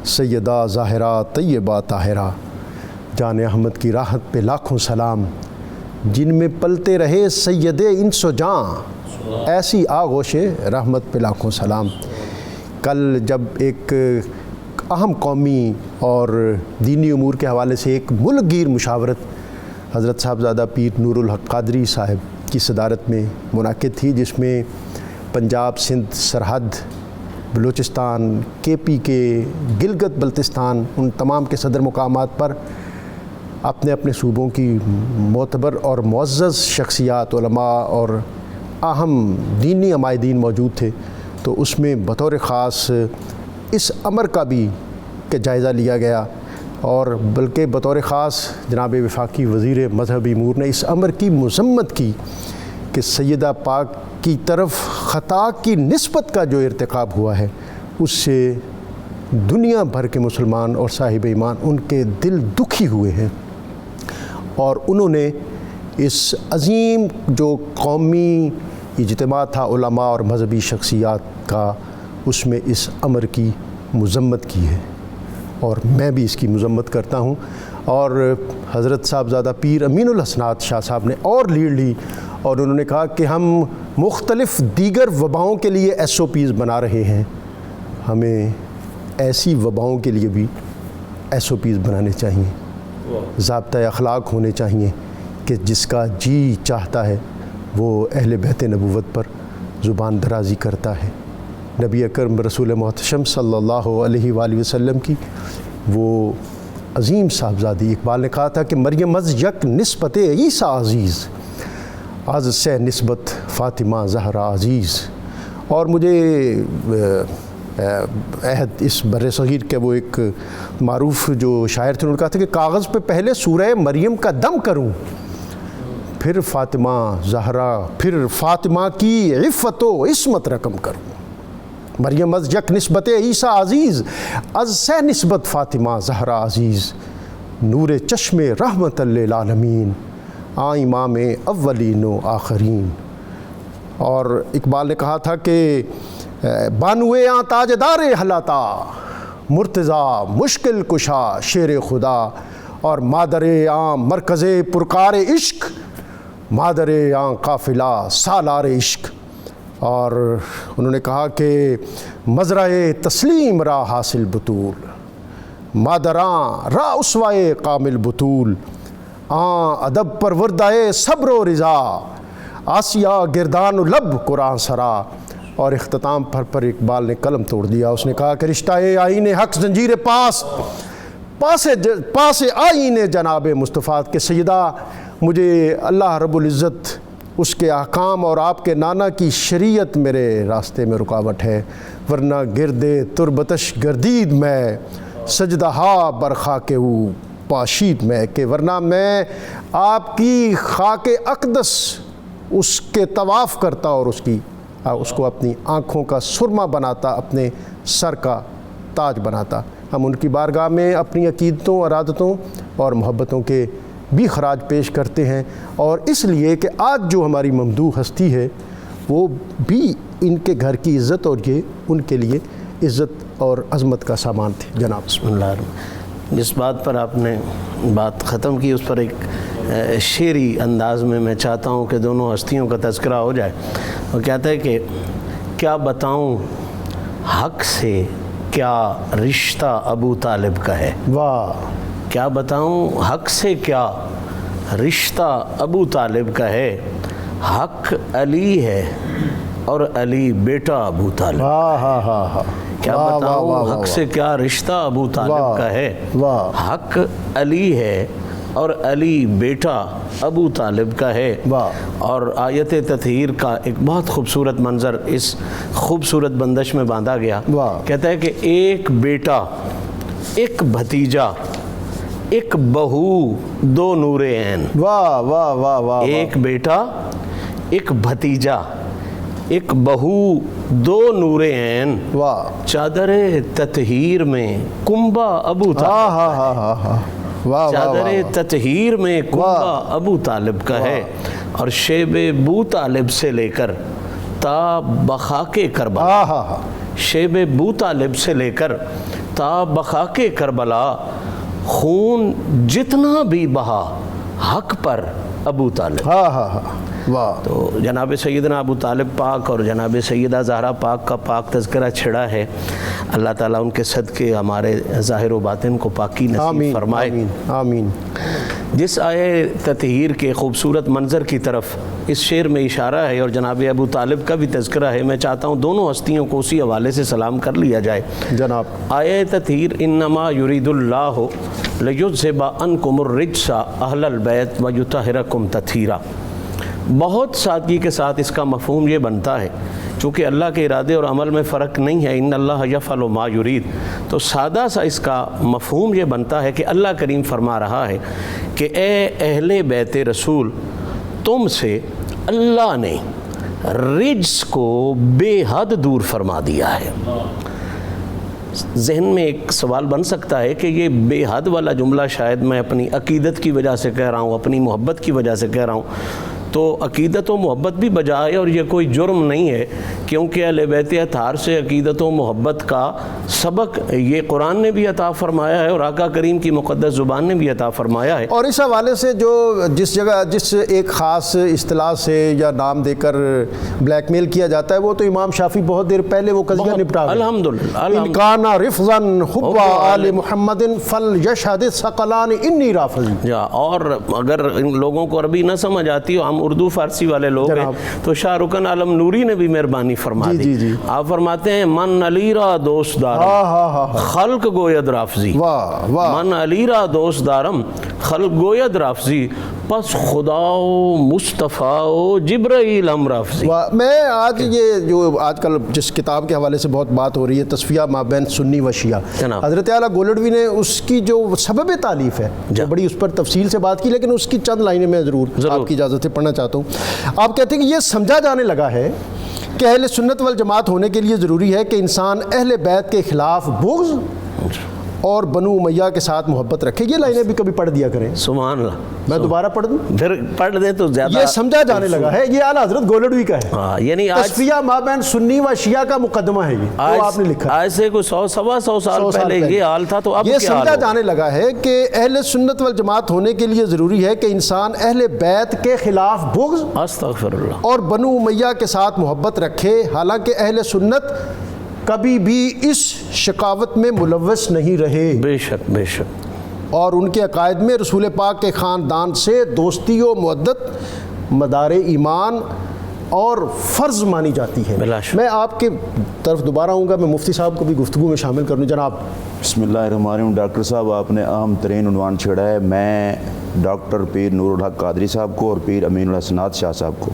سیدہ ظاہرہ طیبہ طاہرہ، جان احمد کی راحت پہ لاکھوں سلام۔ جن میں پلتے رہے سید انس و جاں، ایسی آغوش رحمت پہ لاکھوں سلام۔ کل جب ایک اہم قومی اور دینی امور کے حوالے سے ایک ملک گیر مشاورت حضرت صاحبزادہ پیر نور الحق قادری صاحب کی صدارت میں منعقد تھی، جس میں پنجاب، سندھ، سرحد، بلوچستان، کے پی کے، گلگت بلتستان، ان تمام کے صدر مقامات پر اپنے اپنے صوبوں کی معتبر اور معزز شخصیات، علماء اور اہم دینی عمائدین موجود تھے۔ تو اس میں بطور خاص اس امر کا بھی کہ جائزہ لیا گیا، اور بلکہ بطور خاص جناب وفاقی وزیر مذہبی امور نے اس امر کی مذمت کی کہ سیدہ پاک کی طرف خطا کی نسبت کا جو ارتکاب ہوا ہے، اس سے دنیا بھر کے مسلمان اور صاحب ایمان ان کے دل دکھی ہوئے ہیں، اور انہوں نے اس عظیم جو قومی اجتماع تھا علماء اور مذہبی شخصیات کا، اس میں اس امر کی مذمت کی ہے، اور میں بھی اس کی مذمت کرتا ہوں۔ اور حضرت صاحبزادہ پیر امین الحسنات شاہ صاحب نے اور لیڈ لی، اور انہوں نے کہا کہ ہم مختلف دیگر وباؤں کے لیے SOPs بنا رہے ہیں، ہمیں ایسی وباؤں کے لیے بھی SOPs بنانے چاہیے، ضابطۂ اخلاق ہونے چاہیے کہ جس کا جی چاہتا ہے وہ اہل بیت نبوت پر زبان درازی کرتا ہے۔ نبی اکرم رسول محتشم صلی اللہ علیہ وآلہ وسلم کی وہ عظیم صاحبزادی، اقبال نے کہا تھا کہ مریم از یک نسبت عیسیٰ عزیز، از سے نسبت فاطمہ زہرا عزیز۔ اور مجھے عہد اس بر صغیر کے وہ ایک معروف جو شاعر تھے، انہوں نے کہا تھا کہ کاغذ پہ پہلے سورہ مریم کا دم کروں، پھر فاطمہ زہرا، پھر فاطمہ کی عفت و عصمت رقم کروں۔ مریم از یک نسبت عیسیٰ عزیز، از سے نسبت فاطمہ زہرا عزیز، نور چشم رحمت للعالمین، امام اولین و آخرین۔ اور اقبال نے کہا تھا کہ بانوے آں تاجدار حلاتا، مرتضیٰ مشکل کشا شیر خدا، اور مادر آں مرکز پرکار عشق، مادر آں قافلہ سالار عشق۔ اور انہوں نے کہا کہ مزرع تسلیم را حاصل بطول، مادراں را اسوائے کامل بطول، آں ادب پروردہ صبر و رضا، آسیہ گردان و لب قرآن سرا۔ اور اختتام پر اقبال نے قلم توڑ دیا، اس نے کہا کہ رشتہ آئین حق زنجیر پاس آئین جناب مصطفیٰ کے سیدہ، مجھے اللہ رب العزت اس کے احکام اور آپ کے نانا کی شریعت میرے راستے میں رکاوٹ ہے، ورنہ گرد تربتش گردید میں، سجدہ ہا بر خاک او پاشید میں، کہ ورنہ میں آپ کی خاک اقدس اس کے طواف کرتا اور اس کو اپنی آنکھوں کا سرما بناتا، اپنے سر کا تاج بناتا۔ ہم ان کی بارگاہ میں اپنی عقیدتوں، ارادتوں اور محبتوں کے بھی خراج پیش کرتے ہیں، اور اس لیے کہ آج جو ہماری ممدوح ہستی ہے وہ بھی ان کے گھر کی عزت، اور یہ ان کے لیے عزت اور عظمت کا سامان تھے۔ جناب بسم اللہ الرحمن، جس بات پر آپ نے بات ختم کی اس پر ایک شعری انداز میں چاہتا ہوں کہ دونوں ہستیوں کا تذکرہ ہو جائے۔ وہ کہتا ہے کہ کیا بتاؤں حق سے کیا رشتہ ابو طالب کا ہے، واہ، کیا بتاؤں حق سے کیا رشتہ ابو طالب کا ہے، حق علی ہے اور علی بیٹا ابو طالب، کیا بتاؤں حق سے کیا رشتہ ابو طالب کا ہے، حق علی ہے اور علی بیٹا ابو طالب کا ہے۔ اور آیت تطہیر کا ایک بہت خوبصورت منظر اس خوبصورت بندش میں باندھا گیا، کہتا ہے کہ ایک بیٹا، ایک بھتیجا، ایک بہو، دو نور عین۔ واہ واہ واہ واہ، ایک بیٹا، ایک بھتیجا، ایک بہو، دو نور عین، واہ، چادر تطہیر میں کنبہ ابو طالب، چادر تطہیر میں کنبہ ابو طالب کا ہے، اور شیب بو طالب سے لے کر تا بخاک کربلا، شیب بو طالب سے لے کر تا بخاک کربلا، خون جتنا بھی بہا حق پر ابو طالب۔ تو جناب سیدنا ابو طالب پاک اور جناب سیدہ زہرا پاک کا پاک تذکرہ چھڑا ہے۔ اللہ تعالیٰ ان کے صدقے ہمارے ظاہر و باطن کو پاکی نصیب فرمائے، آمین آمین۔ جس آئے تطہیر کے خوبصورت منظر کی طرف اس شعر میں اشارہ ہے اور جناب ابو طالب کا بھی تذکرہ ہے، میں چاہتا ہوں دونوں ہستیوں کو اسی حوالے سے سلام کر لیا جائے۔ جناب آیہ تطہیر انما یرید اللہ لیذھب عنکم الرجس اہل البیت ویطہرکم تطہیرا، بہت سادگی کے ساتھ اس کا مفہوم یہ بنتا ہے، چونکہ اللہ کے ارادے اور عمل میں فرق نہیں ہے، ان اللہ یفعل ما یرید، تو سادہ سا اس کا مفہوم یہ بنتا ہے کہ اللہ کریم فرما رہا ہے کہ اے اہل بیت رسول، تم سے اللہ نے رجس کو بے حد دور فرما دیا ہے۔ ذہن میں ایک سوال بن سکتا ہے کہ یہ بے حد والا جملہ شاید میں اپنی عقیدت کی وجہ سے کہہ رہا ہوں، اپنی محبت کی وجہ سے کہہ رہا ہوں، تو عقیدت و محبت بھی بجائے، اور یہ کوئی جرم نہیں ہے، کیونکہ اہل بیت اطہار سے عقیدت و محبت کا سبق یہ قرآن نے بھی عطا فرمایا ہے اور آقا کریم کی مقدس زبان نے بھی عطا فرمایا ہے۔ اور اس حوالے سے جو جس جگہ جس ایک خاص اصطلاح سے یا نام دے کر بلیک میل کیا جاتا ہے، وہ تو امام شافعی بہت دیر پہلے وہ قضیہ نپٹا گئے۔ الحمدللہ ان کان رفضا حب آل محمد فلیشہد الثقلان انی رافضی۔ اور اگر ان لوگوں کو عربی نہ سمجھ آتی ہو، ہم اردو فارسی والے لوگ ہیں، تو شاہ رکن عالم نوری نے بھی مہربانی فرما دی۔ آپ فرماتے ہیں من علی را دوست دارم خلق گوید رافضی، من علی را دوست دارم خلق گوید رافضی، پس خدا و مصطفیٰ و جبرائیل ہم رافضی۔ میں آج یہ جو آج کل جس کتاب کے حوالے سے بہت بات ہو رہی ہے، تصفیہ مابین سنی و شیعہ، حضرت اعلیٰ گولڈوی نے اس کی جو سبب تالیف ہے بڑی اس پر تفصیل سے بات کی، لیکن اس کی چند لائنیں میں ضرور آپ کی اجازت سے پڑھنا چاہتا ہوں۔ آپ کہتے ہیں کہ یہ سمجھا جانے لگا ہے کہ اہل سنت والجماعت ہونے کے لیے ضروری ہے کہ انسان اہل بیت کے خلاف بغض اور بنو امیہ کے ساتھ محبت رکھے۔ یہ لائنیں بھی کبھی پڑھ دیا کریں۔ سبحان اللہ۔ میں دوبارہ پڑھ دوں؟ پھر پڑھ دیں تو زیادہ یہ سمجھا جانے لگا ہے، یہ اعلیٰ حضرت گولڈوی کا ہے، یعنی تصفیہ مابین سنی و شیعہ کا مقدمہ ہے، یہ وہ آپ نے لکھا۔ آج سے کوئی 100 سال پہلے یہ حال تھا، تو اب یہ کیا حال سمجھا ہو؟ جانے لگا ہے کہ اہل سنت والجماعت ہونے کے لیے ضروری ہے کہ انسان اہل بیت کے خلاف بغض استغفر اللہ اور بنو امیہ کے ساتھ محبت رکھے، حالانکہ اہل سنت کبھی بھی اس شقاوت میں ملوث نہیں رہے، بے شک بے شک، اور ان کے عقائد میں رسول پاک کے خاندان سے دوستی و مودت مدار ایمان اور فرض مانی جاتی ہے۔ میں آپ کے طرف دوبارہ آؤں گا، میں مفتی صاحب کو بھی گفتگو میں شامل کر لوں۔ جناب بسم اللہ الرحمن الرحیم۔ ڈاکٹر صاحب آپ نے اہم ترین عنوان چھیڑا ہے۔ میں ڈاکٹر پیر نور الحق قادری صاحب کو اور پیر امین الحسنات شاہ صاحب کو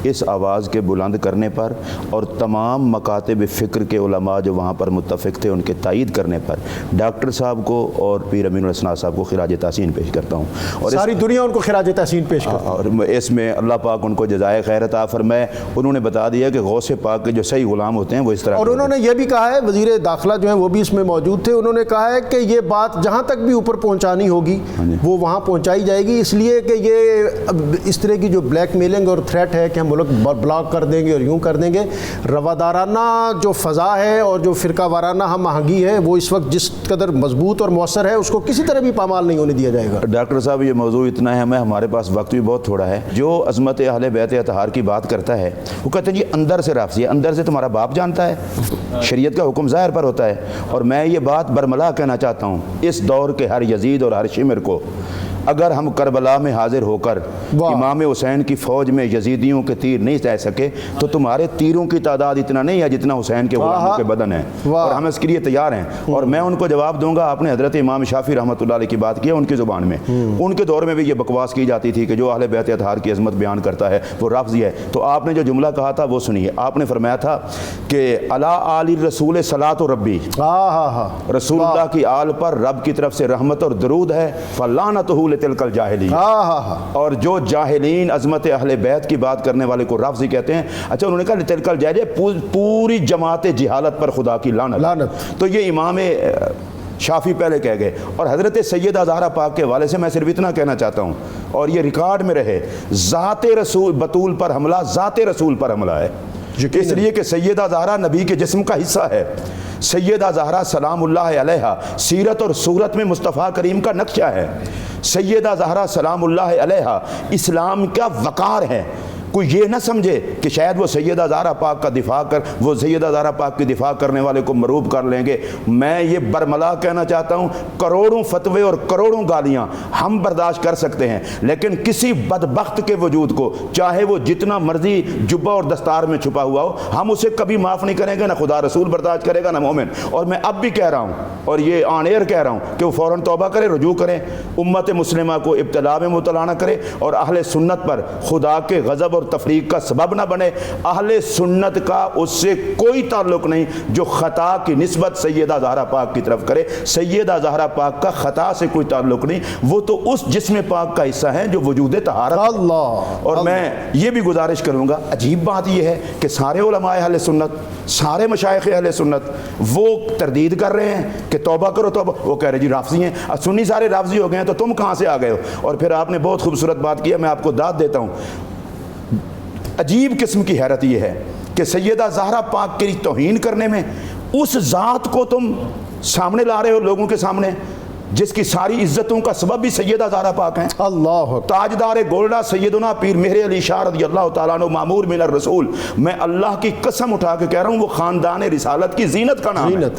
اس آواز کے بلند کرنے پر اور تمام مکاتب فکر کے علماء جو وہاں پر متفق تھے ان کے تائید کرنے پر ڈاکٹر صاحب کو اور پیر امین الحسنات صاحب کو خراج تحسین پیش کرتا ہوں، اور ساری دنیا ان کو خراج تحسین پیش کرتا ہے، اور اس میں اللہ پاک ان کو جزائے خیر عطا فرمائے۔ انہوں نے بتا دیا کہ غوث پاک کے جو صحیح غلام ہوتے ہیں وہ اس طرح، اور انہوں نے یہ بھی کہا ہے، وزیر داخلہ جو ہیں وہ بھی اس میں موجود تھے، انہوں نے کہا ہے کہ یہ بات جہاں تک بھی اوپر پہنچانی ہوگی وہ وہاں پہنچائی جائے گی، اس لیے کہ یہ اس طرح کی جو بلیک میلنگ اور تھریٹ ہے کہ ہم ملک بلاک کر دیں گے اور یوں کر دیں گے، روادارانہ جو فضا ہے اور جو فرقہ وارانہ ہم آہنگی ہے وہ اس وقت جس قدر مضبوط اور مؤثر ہے اس کو کسی طرح بھی پامال نہیں ہونے دیا جائے گا۔ ڈاکٹر صاحب یہ موضوع اتنا ہے، ہمارے پاس وقت بھی بہت تھوڑا ہے۔ جو عظمت اہل بیت اطہار کی بات کرتا ہے وہ کہتے ہیں جی اندر سے رافضی ہے، اندر سے تمہارا باپ جانتا ہے، شریعت کا حکم ظاہر پر ہوتا ہے۔ اور میں یہ بات برملا کہنا چاہتا ہوں، اس دور کے ہر یزید اور ہر شمر کو اگر ہم کربلا میں حاضر ہو کر امام حسین کی فوج میں یزیدیوں کے تیر نہیں سہ سکے تو تمہارے تیروں کی تعداد اتنا نہیں ہے جتنا حسین کے غلاموں کے بدن ہیں، اور ہم اس کے لیے تیار ہیں۔ اور میں ان کو جواب دوں گا، آپ نے حضرت امام شافعی رحمۃ اللہ علیہ کی بات کی ہے ان کی زبان میں، ان کے دور میں بھی یہ بکواس کی جاتی تھی کہ جو اہل بیت اطہار کی عظمت بیان کرتا ہے وہ رافضی ہے۔ تو آپ نے جو جملہ کہا تھا وہ سنیے، آپ نے فرمایا تھا کہ علی آل رسول صلاۃ و ربی، رسول اللہ کی آل پر رب کی طرف سے رحمت اور درود ہے، فلعنتہ لتلک الجاہلین، اور جو جاہلین عظمت اہل بیت کی بات کرنے والے کو رافضی کہتے ہیں۔ اچھا انہوں نے کہا لتلک الجاہلین، پوری جماعت جہالت پر خدا کی لعنت۔ تو یہ امام شافعی پہلے کہہ گئے، اور حضرت سیدہ زہرا پاک کے حوالے سے میں صرف اتنا کہنا چاہتا ہوں اور یہ ریکارڈ میں رہے، ذات رسول بطول پر حملہ ذات رسول پر حملہ ہے، اس لیے کہ سیدہ زہرا نبی کے جسم کا حصہ ہے۔ سیدہ زہرا سلام اللہ علیہا سیرت اور صورت میں مصطفیٰ کریم کا نقشہ ہے۔ سیدہ زہرا سلام اللہ علیہا اسلام کا وقار ہے۔ کوئی یہ نہ سمجھے کہ شاید وہ سیدہ زہرا پاک کا دفاع وہ سیدہ زہرا پاک کی دفاع کرنے والے کو مروب کر لیں گے۔ میں یہ برملا کہنا چاہتا ہوں، کروڑوں فتوے اور کروڑوں گالیاں ہم برداشت کر سکتے ہیں، لیکن کسی بدبخت کے وجود کو چاہے وہ جتنا مرضی جبہ اور دستار میں چھپا ہوا ہو، ہم اسے کبھی معاف نہیں کریں گے، نہ خدا رسول برداشت کرے گا نہ مومن۔ اور میں اب بھی کہہ رہا ہوں اور یہ آن ایئر کہہ رہا ہوں کہ وہ فوراً توبہ کرے، رجوع کریں، امت مسلمہ کو ابتلا میں مبتلا نہ کرے اور اہل سنت پر خدا کے غضب اور تفریق کا سبب نہ بنے۔ اہل سنت کا اس سے کوئی تعلق نہیں جو خطا کی نسبت سیدہ زہرا پاک کی طرف کرے۔ سیدہ زہرا پاک کا خطا سے کوئی تعلق نہیں، وہ تو اس جسم پاک کا حصہ ہیں جو وجود طہارت۔ اللہ اور میں یہ بھی گزارش کروں گا، عجیب بات یہ ہے کہ سارے علماء اہل سنت، سارے مشائخ اہل سنت وہ تردید کر رہے ہیں کہ توبہ کرو توبہ، وہ کہہ رہے جی رافضی ہیں، سنی سارے رافضی ہو گئے ہیں تو تم کہاں سے آ گئے ہو؟ اور پھر آپ نے بہت خوبصورت بات کی ہے، میں آپ کو داد دیتا ہوں۔ عجیب قسم کی حیرت یہ ہے کہ سیدہ زہرا پاک کی توہین کرنے میں اس ذات کو تم سامنے لا رہے ہو لوگوں کے سامنے جس کی ساری عزتوں کا سبب بھی سیدہ زہرا پاک ہیں۔ اللہ تاجدار گولڈا سیدنا پیر مہر علی شاہ رضی اللہ تعالیٰ عنہ معمور من الرسول، میں اللہ کی قسم اٹھا کے کہہ رہا ہوں وہ خاندان رسالت کی زینت کا نام ہے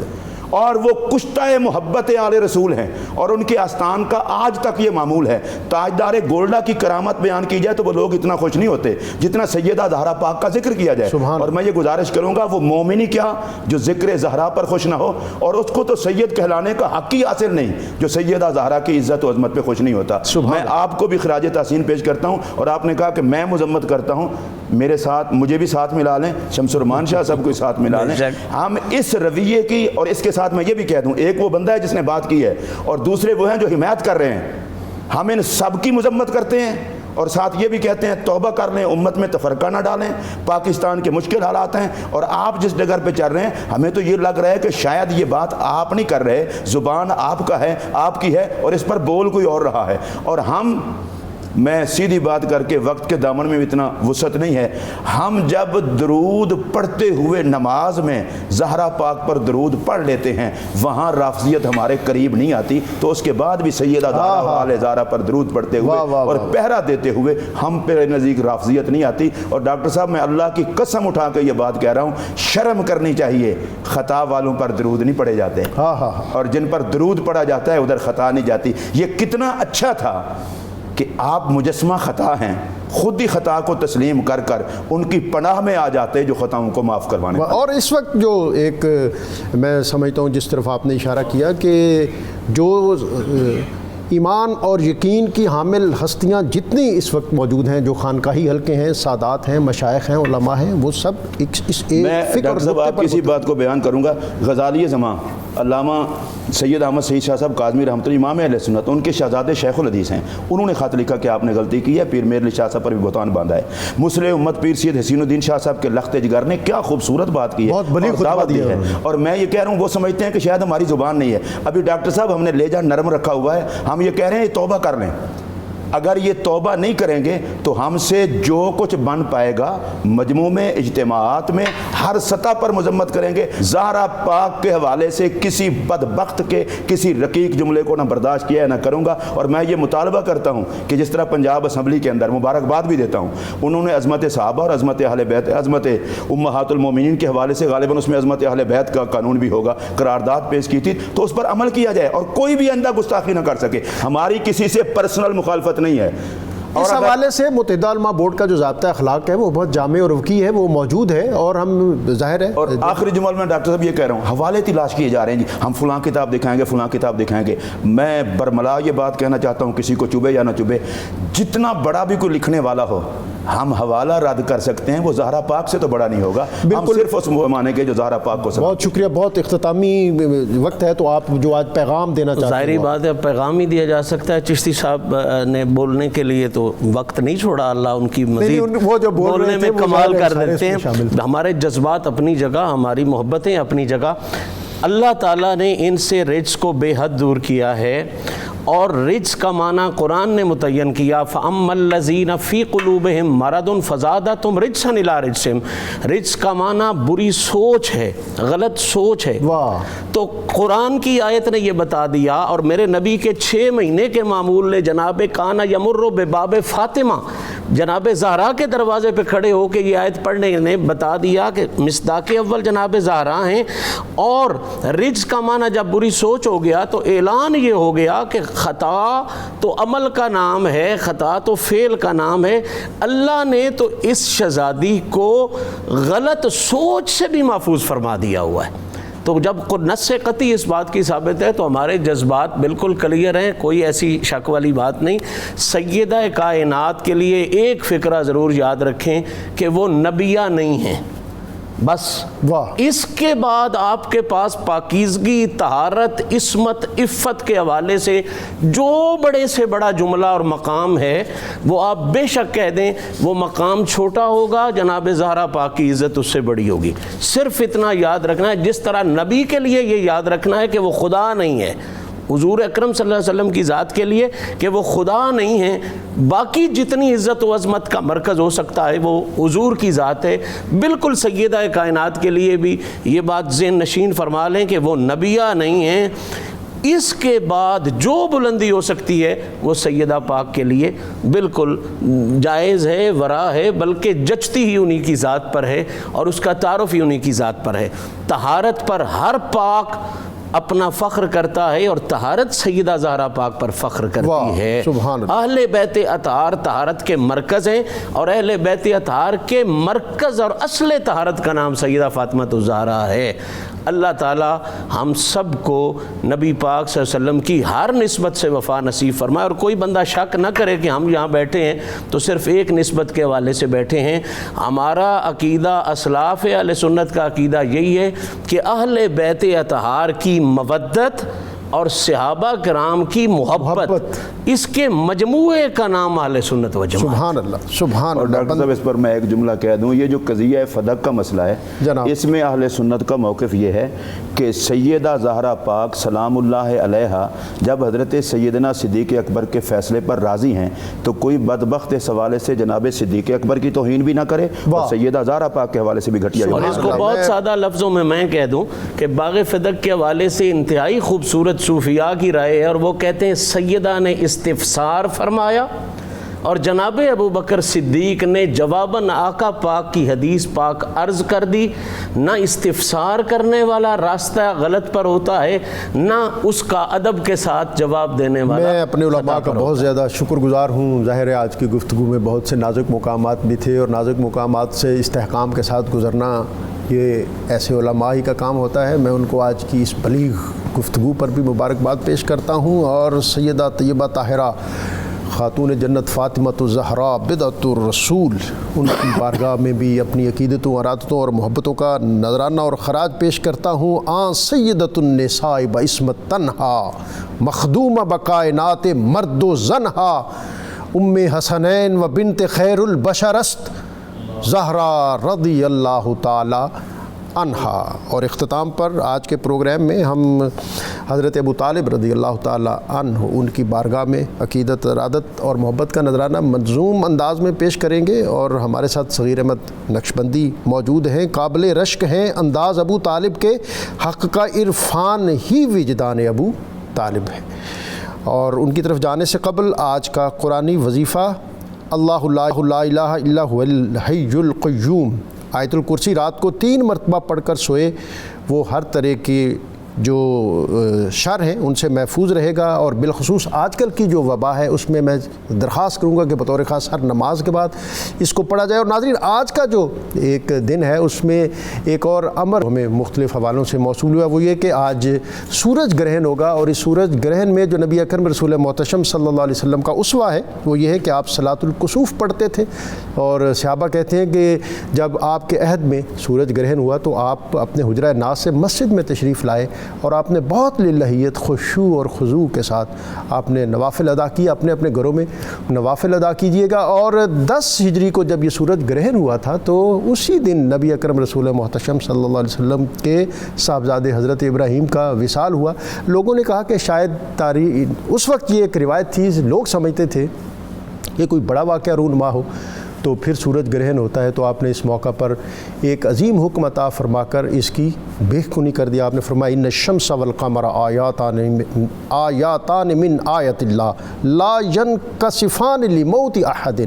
اور وہ کشتہ محبت آل رسول ہیں اور ان کے آستان کا آج تک یہ معمول ہے۔ تاجدار گولڈا کی کرامت بیان کی جائے تو وہ لوگ اتنا خوش نہیں ہوتے جتنا سیدہ زہرا پاک کا ذکر کیا جائے، اور میں یہ گزارش کروں گا وہ مومنی کیا جو ذکر زہرا پر خوش نہ ہو، اور اس کو تو سید کہلانے کا حق ہی حاصل نہیں جو سیدہ زہرا کی عزت و عظمت پہ خوش نہیں ہوتا۔ میں آپ کو بھی خراج تحسین پیش کرتا ہوں، اور آپ نے کہا کہ میں مذمت کرتا ہوں، میرے ساتھ مجھے بھی ساتھ ملا لیں، شمس الرحمان شاہ صاحب کو ساتھ ملا لیں۔ ہم اس رویے کی، اور اس کے ساتھ میں یہ بھی کہہ دوں، ایک وہ بندہ ہے جس نے بات کی ہے اور دوسرے وہ ہیں جو حمایت کر رہے ہیں، ہم ان سب کی مذمت کرتے ہیں اور ساتھ یہ بھی کہتے ہیں توبہ کر لیں، امت میں تفرقہ نہ ڈالیں، پاکستان کے مشکل حالات ہیں، اور آپ جس ڈگر پہ چل رہے ہیں ہمیں تو یہ لگ رہا ہے کہ شاید یہ بات آپ نہیں کر رہے، زبان آپ کا ہے، آپ کی ہے، اور اس پر بول کوئی اور رہا ہے، اور ہم، میں سیدھی بات کر کے وقت کے دامن میں اتنا وسعت نہیں ہے، ہم جب درود پڑھتے ہوئے نماز میں زہرا پاک پر درود پڑھ لیتے ہیں وہاں رافضیت ہمارے قریب نہیں آتی، تو اس کے بعد بھی سیدہ زہرا اور آل زہرا پر درود پڑھتے ہوئے اور پہرا دیتے ہوئے ہم پہ نزدیک رافضیت نہیں آتی۔ اور ڈاکٹر صاحب میں اللہ کی قسم اٹھا کے یہ بات کہہ رہا ہوں، شرم کرنی چاہیے، خطا والوں پر درود نہیں پڑھے جاتے، اور جن پر درود پڑھا جاتا ہے ادھر خطا نہیں جاتی۔ یہ کتنا اچھا تھا کہ آپ مجسمہ خطا ہیں، خود ہی خطا کو تسلیم کر کر ان کی پناہ میں آ جاتے جو خطاؤں کو معاف کروانے۔ اور اس وقت جو ایک میں سمجھتا ہوں جس طرف آپ نے اشارہ کیا کہ جو ایمان اور یقین کی حامل ہستیاں جتنی اس وقت موجود ہیں، جو خانقاہی حلقے ہیں، سادات ہیں، مشائخ ہیں، علماء ہیں، وہ سب اس میں ڈاکٹر صاحب آپ کسی بات کو بیان کروں گا، غزالی زمان علامہ سید احمد سعید شاہ صاحب کاظمی رحمۃ اللہ امام اہل سنت، ان کے شہزادے شیخ الحدیث ہیں، انہوں نے خط لکھا کہ آپ نے غلطی کی ہے، پیر مہر علی شاہ صاحب پر بھی بہتان باندھا ہے۔ مسلح امت پیر سید حسین الدین شاہ صاحب کے لخت جگر نے کیا خوبصورت بات کی ہے، بہت بڑی دعوت دی ہے، اور میں یہ کہہ رہا ہوں وہ سمجھتے ہیں کہ شاید ہماری زبان نہیں ہے۔ ابھی ڈاکٹر صاحب ہم نے لہجہ نرم رکھا ہوا ہے، ہم یہ کہہ رہے ہیں توبہ کر لیں، اگر یہ توبہ نہیں کریں گے تو ہم سے جو کچھ بن پائے گا مجموع میں، اجتماعات میں، ہر سطح پر مذمت کریں گے۔ زہرا پاک کے حوالے سے کسی بدبخت کے کسی رقیق جملے کو نہ برداشت کیا ہے نہ کروں گا، اور میں یہ مطالبہ کرتا ہوں کہ جس طرح پنجاب اسمبلی کے اندر مبارکباد بھی دیتا ہوں، انہوں نے عظمت صحابہ اور عظمت اہل بیت، عظمت امہات المومنین کے حوالے سے غالباً اس میں عظمت اہل بیت کا قانون بھی ہوگا، قرارداد پیش کی تھی، تو اس پر عمل کیا جائے اور کوئی بھی آئندہ گستاخی نہ کر سکے۔ ہماری کسی سے پرسنل مخالفت نہیں ہے۔ اس حوالے سے متحدہ علماء بورڈ کا جو ضابطہ اخلاق ہے وہ بہت جامع اور وقی ہے، وہ موجود ہے، اور ہم ظاہر ہے۔ اور آخری جمل میں ڈاکٹر صاحب یہ کہہ رہا ہوں، حوالے تلاش کیے جا رہے ہیں، جی ہم فلاں کتاب دکھائیں گے، فلاں کتاب دکھائیں گے۔ میں برملا یہ بات کہنا چاہتا ہوں، کسی کو چبھے یا نہ چبھے، جتنا بڑا بھی کوئی لکھنے والا ہو ہم حوالہ رد کر سکتے ہیں، وہ زہرا پاک سے تو بڑا نہیں ہوگا، ہم صرف اس مانے کے جو زہرا پاک کو سمجھتے ہیں۔ بہت شکریہ، بہت اختتامی وقت ہے، تو آپ جو آج پیغام دینا چاہتے ہیں؟ ظاہری بات ہے پیغام ہی دیا جا سکتا ہے، چشتی صاحب نے بولنے کے لیے تو وقت نہیں چھوڑا، اللہ ان کی مزید بولنے میں کمال کر دیتے ہیں۔ ہمارے جذبات اپنی جگہ، ہماری محبتیں اپنی جگہ، اللہ تعالیٰ نے ان سے رجس کو بے حد دور کیا ہے، اور رجس کا معنی قرآن نے متعین کیا فَأَمَّا الَّذِينَ فِي قُلُوبِهِمْ مَرَضٌ فَزَادَتْهُمْ رِجْسًا إِلَىٰ رِجْسِهِمْ رجس کا معنی بری سوچ ہے، غلط سوچ ہے۔ واہ، تو قرآن کی آیت نے یہ بتا دیا، اور میرے نبی کے 6 مہینے کے معمول نے جناب کانا یمر بباب فاطمہ، جناب زہرا کے دروازے پہ کھڑے ہو کے یہ آیت پڑھنے نے بتا دیا کہ مصداق اول جناب زہرا ہیں۔ اور رجس کا معنی جب بری سوچ ہو گیا تو اعلان یہ ہو گیا کہ خطا تو عمل کا نام ہے، خطا تو فعل کا نام ہے۔ اللہ نے تو اس شہزادی کو غلط سوچ سے بھی محفوظ فرما دیا ہوا ہے۔ تو جب نص قطعی اس بات کی ثابت ہے تو ہمارے جذبات بالکل کلیئر ہیں، کوئی ایسی شک والی بات نہیں۔ سیدہ کائنات کے لیے ایک فکرہ ضرور یاد رکھیں کہ وہ نبیہ نہیں ہیں، بس واہ، اس کے بعد آپ کے پاس پاکیزگی، طہارت، عصمت، عفت کے حوالے سے جو بڑے سے بڑا جملہ اور مقام ہے وہ آپ بے شک کہہ دیں وہ مقام چھوٹا ہوگا، جناب زہرا پاک کی عزت اس سے بڑی ہوگی۔ صرف اتنا یاد رکھنا ہے، جس طرح نبی کے لیے یہ یاد رکھنا ہے کہ وہ خدا نہیں ہے، حضور اکرم صلی اللہ علیہ وسلم کی ذات کے لیے کہ وہ خدا نہیں ہیں، باقی جتنی عزت و عظمت کا مرکز ہو سکتا ہے وہ حضور کی ذات ہے۔ بالکل سیدہ کائنات کے لیے بھی یہ بات ذہن نشین فرما لیں کہ وہ نبیہ نہیں ہیں۔ اس کے بعد جو بلندی ہو سکتی ہے وہ سیدہ پاک کے لیے بالکل جائز ہے، ورا ہے، بلکہ جچتی ہی انہی کی ذات پر ہے اور اس کا تعارف ہی انہی کی ذات پر ہے۔ طہارت پر ہر پاک اپنا فخر کرتا ہے اور طہارت سیدہ زہرا پاک پر فخر کرتی ہے۔ سبحان اللہ۔ اہل بیت اطہار طہارت کے مرکز ہیں، اور اہل بیت اطہار کے مرکز اور اصل طہارت کا نام سیدہ فاطمہ الزہرا ہے۔ اللہ تعالی ہم سب کو نبی پاک صلی اللہ علیہ وسلم کی ہر نسبت سے وفا نصیب فرمائے، اور کوئی بندہ شک نہ کرے کہ ہم یہاں بیٹھے ہیں تو صرف ایک نسبت کے حوالے سے بیٹھے ہیں۔ ہمارا عقیدہ اسلاف اہل سنت کا عقیدہ یہی ہے کہ اہل بیت اطہار کی مودت اور صحابہ کرام کی محبت، اس کے مجموعے کا نام اہل سنت و جماعت۔ سبحان اللہ، سبحان اور اللہ۔ ڈاکٹر صاحب اس پر میں ایک جملہ کہہ دوں، یہ جو قضیہ فدق کا مسئلہ ہے جناب، اس میں اہل سنت کا موقف یہ ہے کہ سیدہ زہرا پاک سلام اللہ علیہا جب حضرت سیدنا صدیق اکبر کے فیصلے پر راضی ہیں تو کوئی بدبخت اس حوالے سے جناب صدیق اکبر کی توہین بھی نہ کرے اور سیدہ زہرا پاک کے حوالے سے بھی گھٹیا اور اس کو بہت سادہ لفظوں میں کہہ دوں کہ باغ فدق کے حوالے سے انتہائی خوبصورت صوفیاء کی رائے ہے، اور وہ کہتے ہیں سیدہ نے استفسار فرمایا اور جناب ابو بکر صدیق نے جواباً آقا پاک کی حدیث پاک عرض کر دی۔ نہ استفسار کرنے والا راستہ غلط پر ہوتا ہے، نہ اس کا ادب کے ساتھ جواب دینے والا۔ میں اپنے علماء کا بہت زیادہ شکر گزار ہوں۔ ظاہر ہے آج کی گفتگو میں بہت سے نازک مقامات بھی تھے، اور نازک مقامات سے استحکام کے ساتھ گزرنا یہ ایسے علماء ہی کا کام ہوتا ہے۔ میں ان کو آج کی اس بلیغ گفتگو پر بھی مبارکباد پیش کرتا ہوں، اور سیدہ طیبہ طاہرہ خاتون جنت فاطمہ الزہرا بدعۃ الرسول، ان کی بارگاہ میں بھی اپنی عقیدتوں، ارادتوں اور محبتوں کا نذرانہ اور خراج پیش کرتا ہوں۔ آن سیدۃ النساء بعصمت تنہا مخدومہ بکائنات مرد و زنہا، ام حسنین و بنت خیر البشر است زہرا رضی اللہ تعالی عنہا۔ اور اختتام پر آج کے پروگرام میں ہم حضرت ابو طالب رضی اللہ تعالی عنہ ان کی بارگاہ میں عقیدت، ارادت اور محبت کا نذرانہ منظوم انداز میں پیش کریں گے، اور ہمارے ساتھ صغیر احمد نقشبندی موجود ہیں، قابل رشک ہیں انداز ابو طالب کے، حق کا عرفان ہی وجدان ابو طالب ہے۔ اور ان کی طرف جانے سے قبل آج کا قرآنی وظیفہ اللہ لا الہ الا هو الحی القیوم، آیت الکرسی رات کو 3 مرتبہ پڑھ کر سوئے، وہ ہر طرح کی جو شر ہیں ان سے محفوظ رہے گا، اور بالخصوص آج کل کی جو وبا ہے اس میں درخواست کروں گا کہ بطور خاص ہر نماز کے بعد اس کو پڑھا جائے۔ اور ناظرین آج کا جو ایک دن ہے اس میں ایک اور امر ہمیں مختلف حوالوں سے موصول ہوا، وہ یہ کہ آج سورج گرہن ہوگا، اور اس سورج گرہن میں جو نبی اکرم رسول محتشم صلی اللہ علیہ وسلم کا اسوہ ہے وہ یہ ہے کہ آپ صلاۃ الکسوف پڑھتے تھے، اور صحابہ کہتے ہیں کہ جب آپ کے عہد میں سورج گرہن ہوا تو آپ اپنے حجرہ ناز سے مسجد میں تشریف لائے اور آپ نے بہت للہیت، خشوع اور خضوع کے ساتھ آپ نے نوافل ادا کیا، اپنے اپنے گھروں میں نوافل ادا کیجئے گا۔ اور 10 ہجری کو جب یہ سورج گرہن ہوا تھا تو اسی دن نبی اکرم رسول محتشم صلی اللہ علیہ وسلم کے صاحبزادے حضرت ابراہیم کا وصال ہوا۔ لوگوں نے کہا کہ شاید اس وقت یہ ایک روایت تھی، لوگ سمجھتے تھے کہ کوئی بڑا واقعہ رونما ہو، تو پھر سورج گرہن ہوتا ہے تو آپ نے اس موقع پر ایک عظیم حکم عطا فرما کر اس کی بے خونی کر دیا۔ آپ نے فرمایا ان الشمس والقمر آیاتان من آیات اللہ لا ینکسفان لموت احد،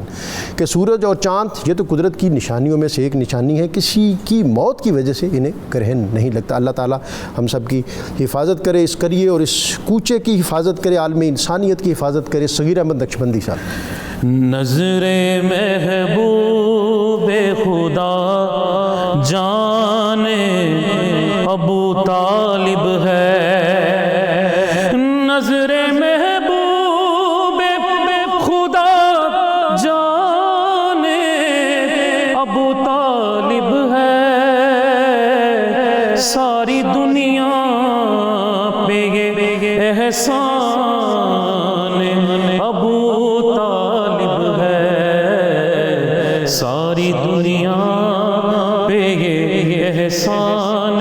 کہ سورج اور چاند یہ تو قدرت کی نشانیوں میں سے ایک نشانی ہے، کسی کی موت کی وجہ سے انہیں گرہن نہیں لگتا۔ اللہ تعالی ہم سب کی حفاظت کرے، اس کریے اور اس کوچے کی حفاظت کرے، عالم انسانیت کی حفاظت کرے۔ صغیر احمد نقشبندی صاحب۔ نظر محبوب خدا جان ابو طالب ہے، نظر محبوب خدا جان ابو طالب ہے، ساری دنیا پہ یہ احسان ابو ساری دنیا پہ یہ احسان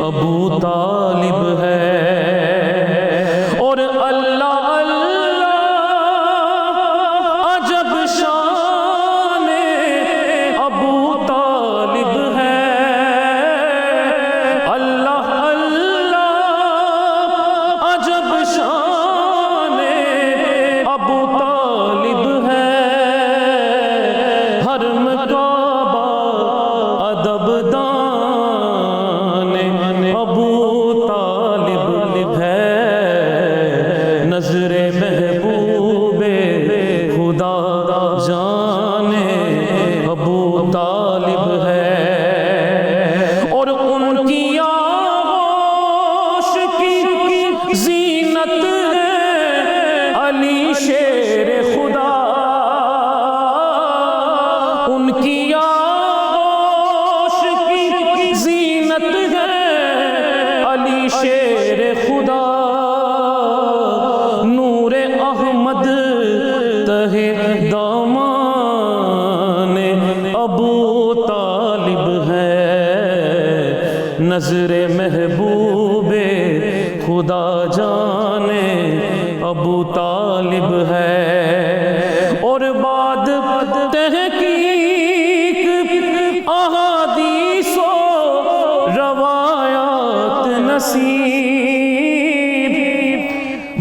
ابو طالب ہے۔ اور اللہ اللہ عجب شان ابو طالب ہے، اللہ اللہ عجب شان ابو طالب ہے، ابو طالب ہے، نظر محبوب خدا جان ابو طالب ہے۔ اور ان کی آغوش کی زینت ہے علی شیر خدا، ان کی آغوش کی زینت ہے علی شیر خدا، نور احمد تہ دامان ابو طالب ہے، نظر محبوب خدا جان ابو طالب ہے۔ اور بعد تحقیق احادیث و روایات نصیب،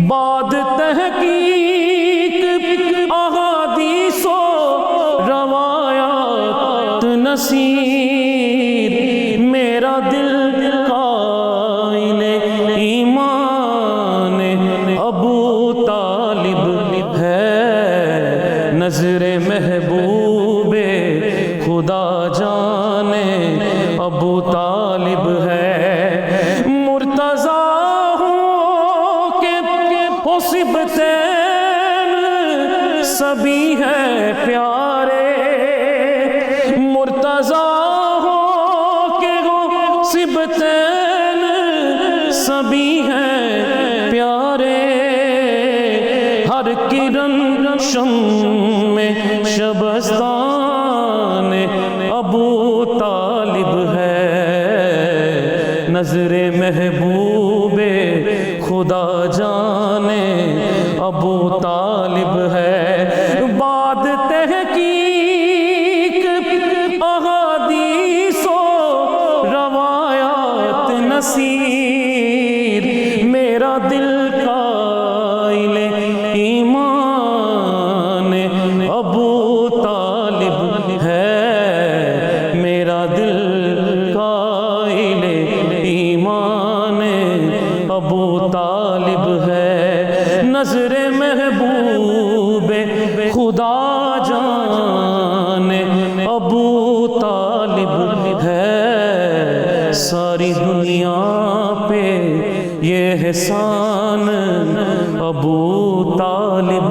بعد تحقیق احادیث و روایات نصیب، میرا دل قائل ایمان ابو طالب ہے، نظر محبوب خدا جان ابو طالب ہے۔ مرتضیٰ ہوں کہ حسبتین سبھی ہے پیارے، مرتضیٰ ہوں کہ حسبتین سبھی ہے پیارے، ہر کرن شم شبستان ابو طالب ہے، نظر محبوب خدا جان ابو طالب ہے۔ بعد تحقیق احادیث و روایات نصیر، میرا دل قائل ایمان ابو طالب ہے، میرا دل قائل ایمان ابو طالب ہے، نظر محبوب خدا جان ابو طالب ہے، ساری دنیا پہ یہ احسان ابو طالب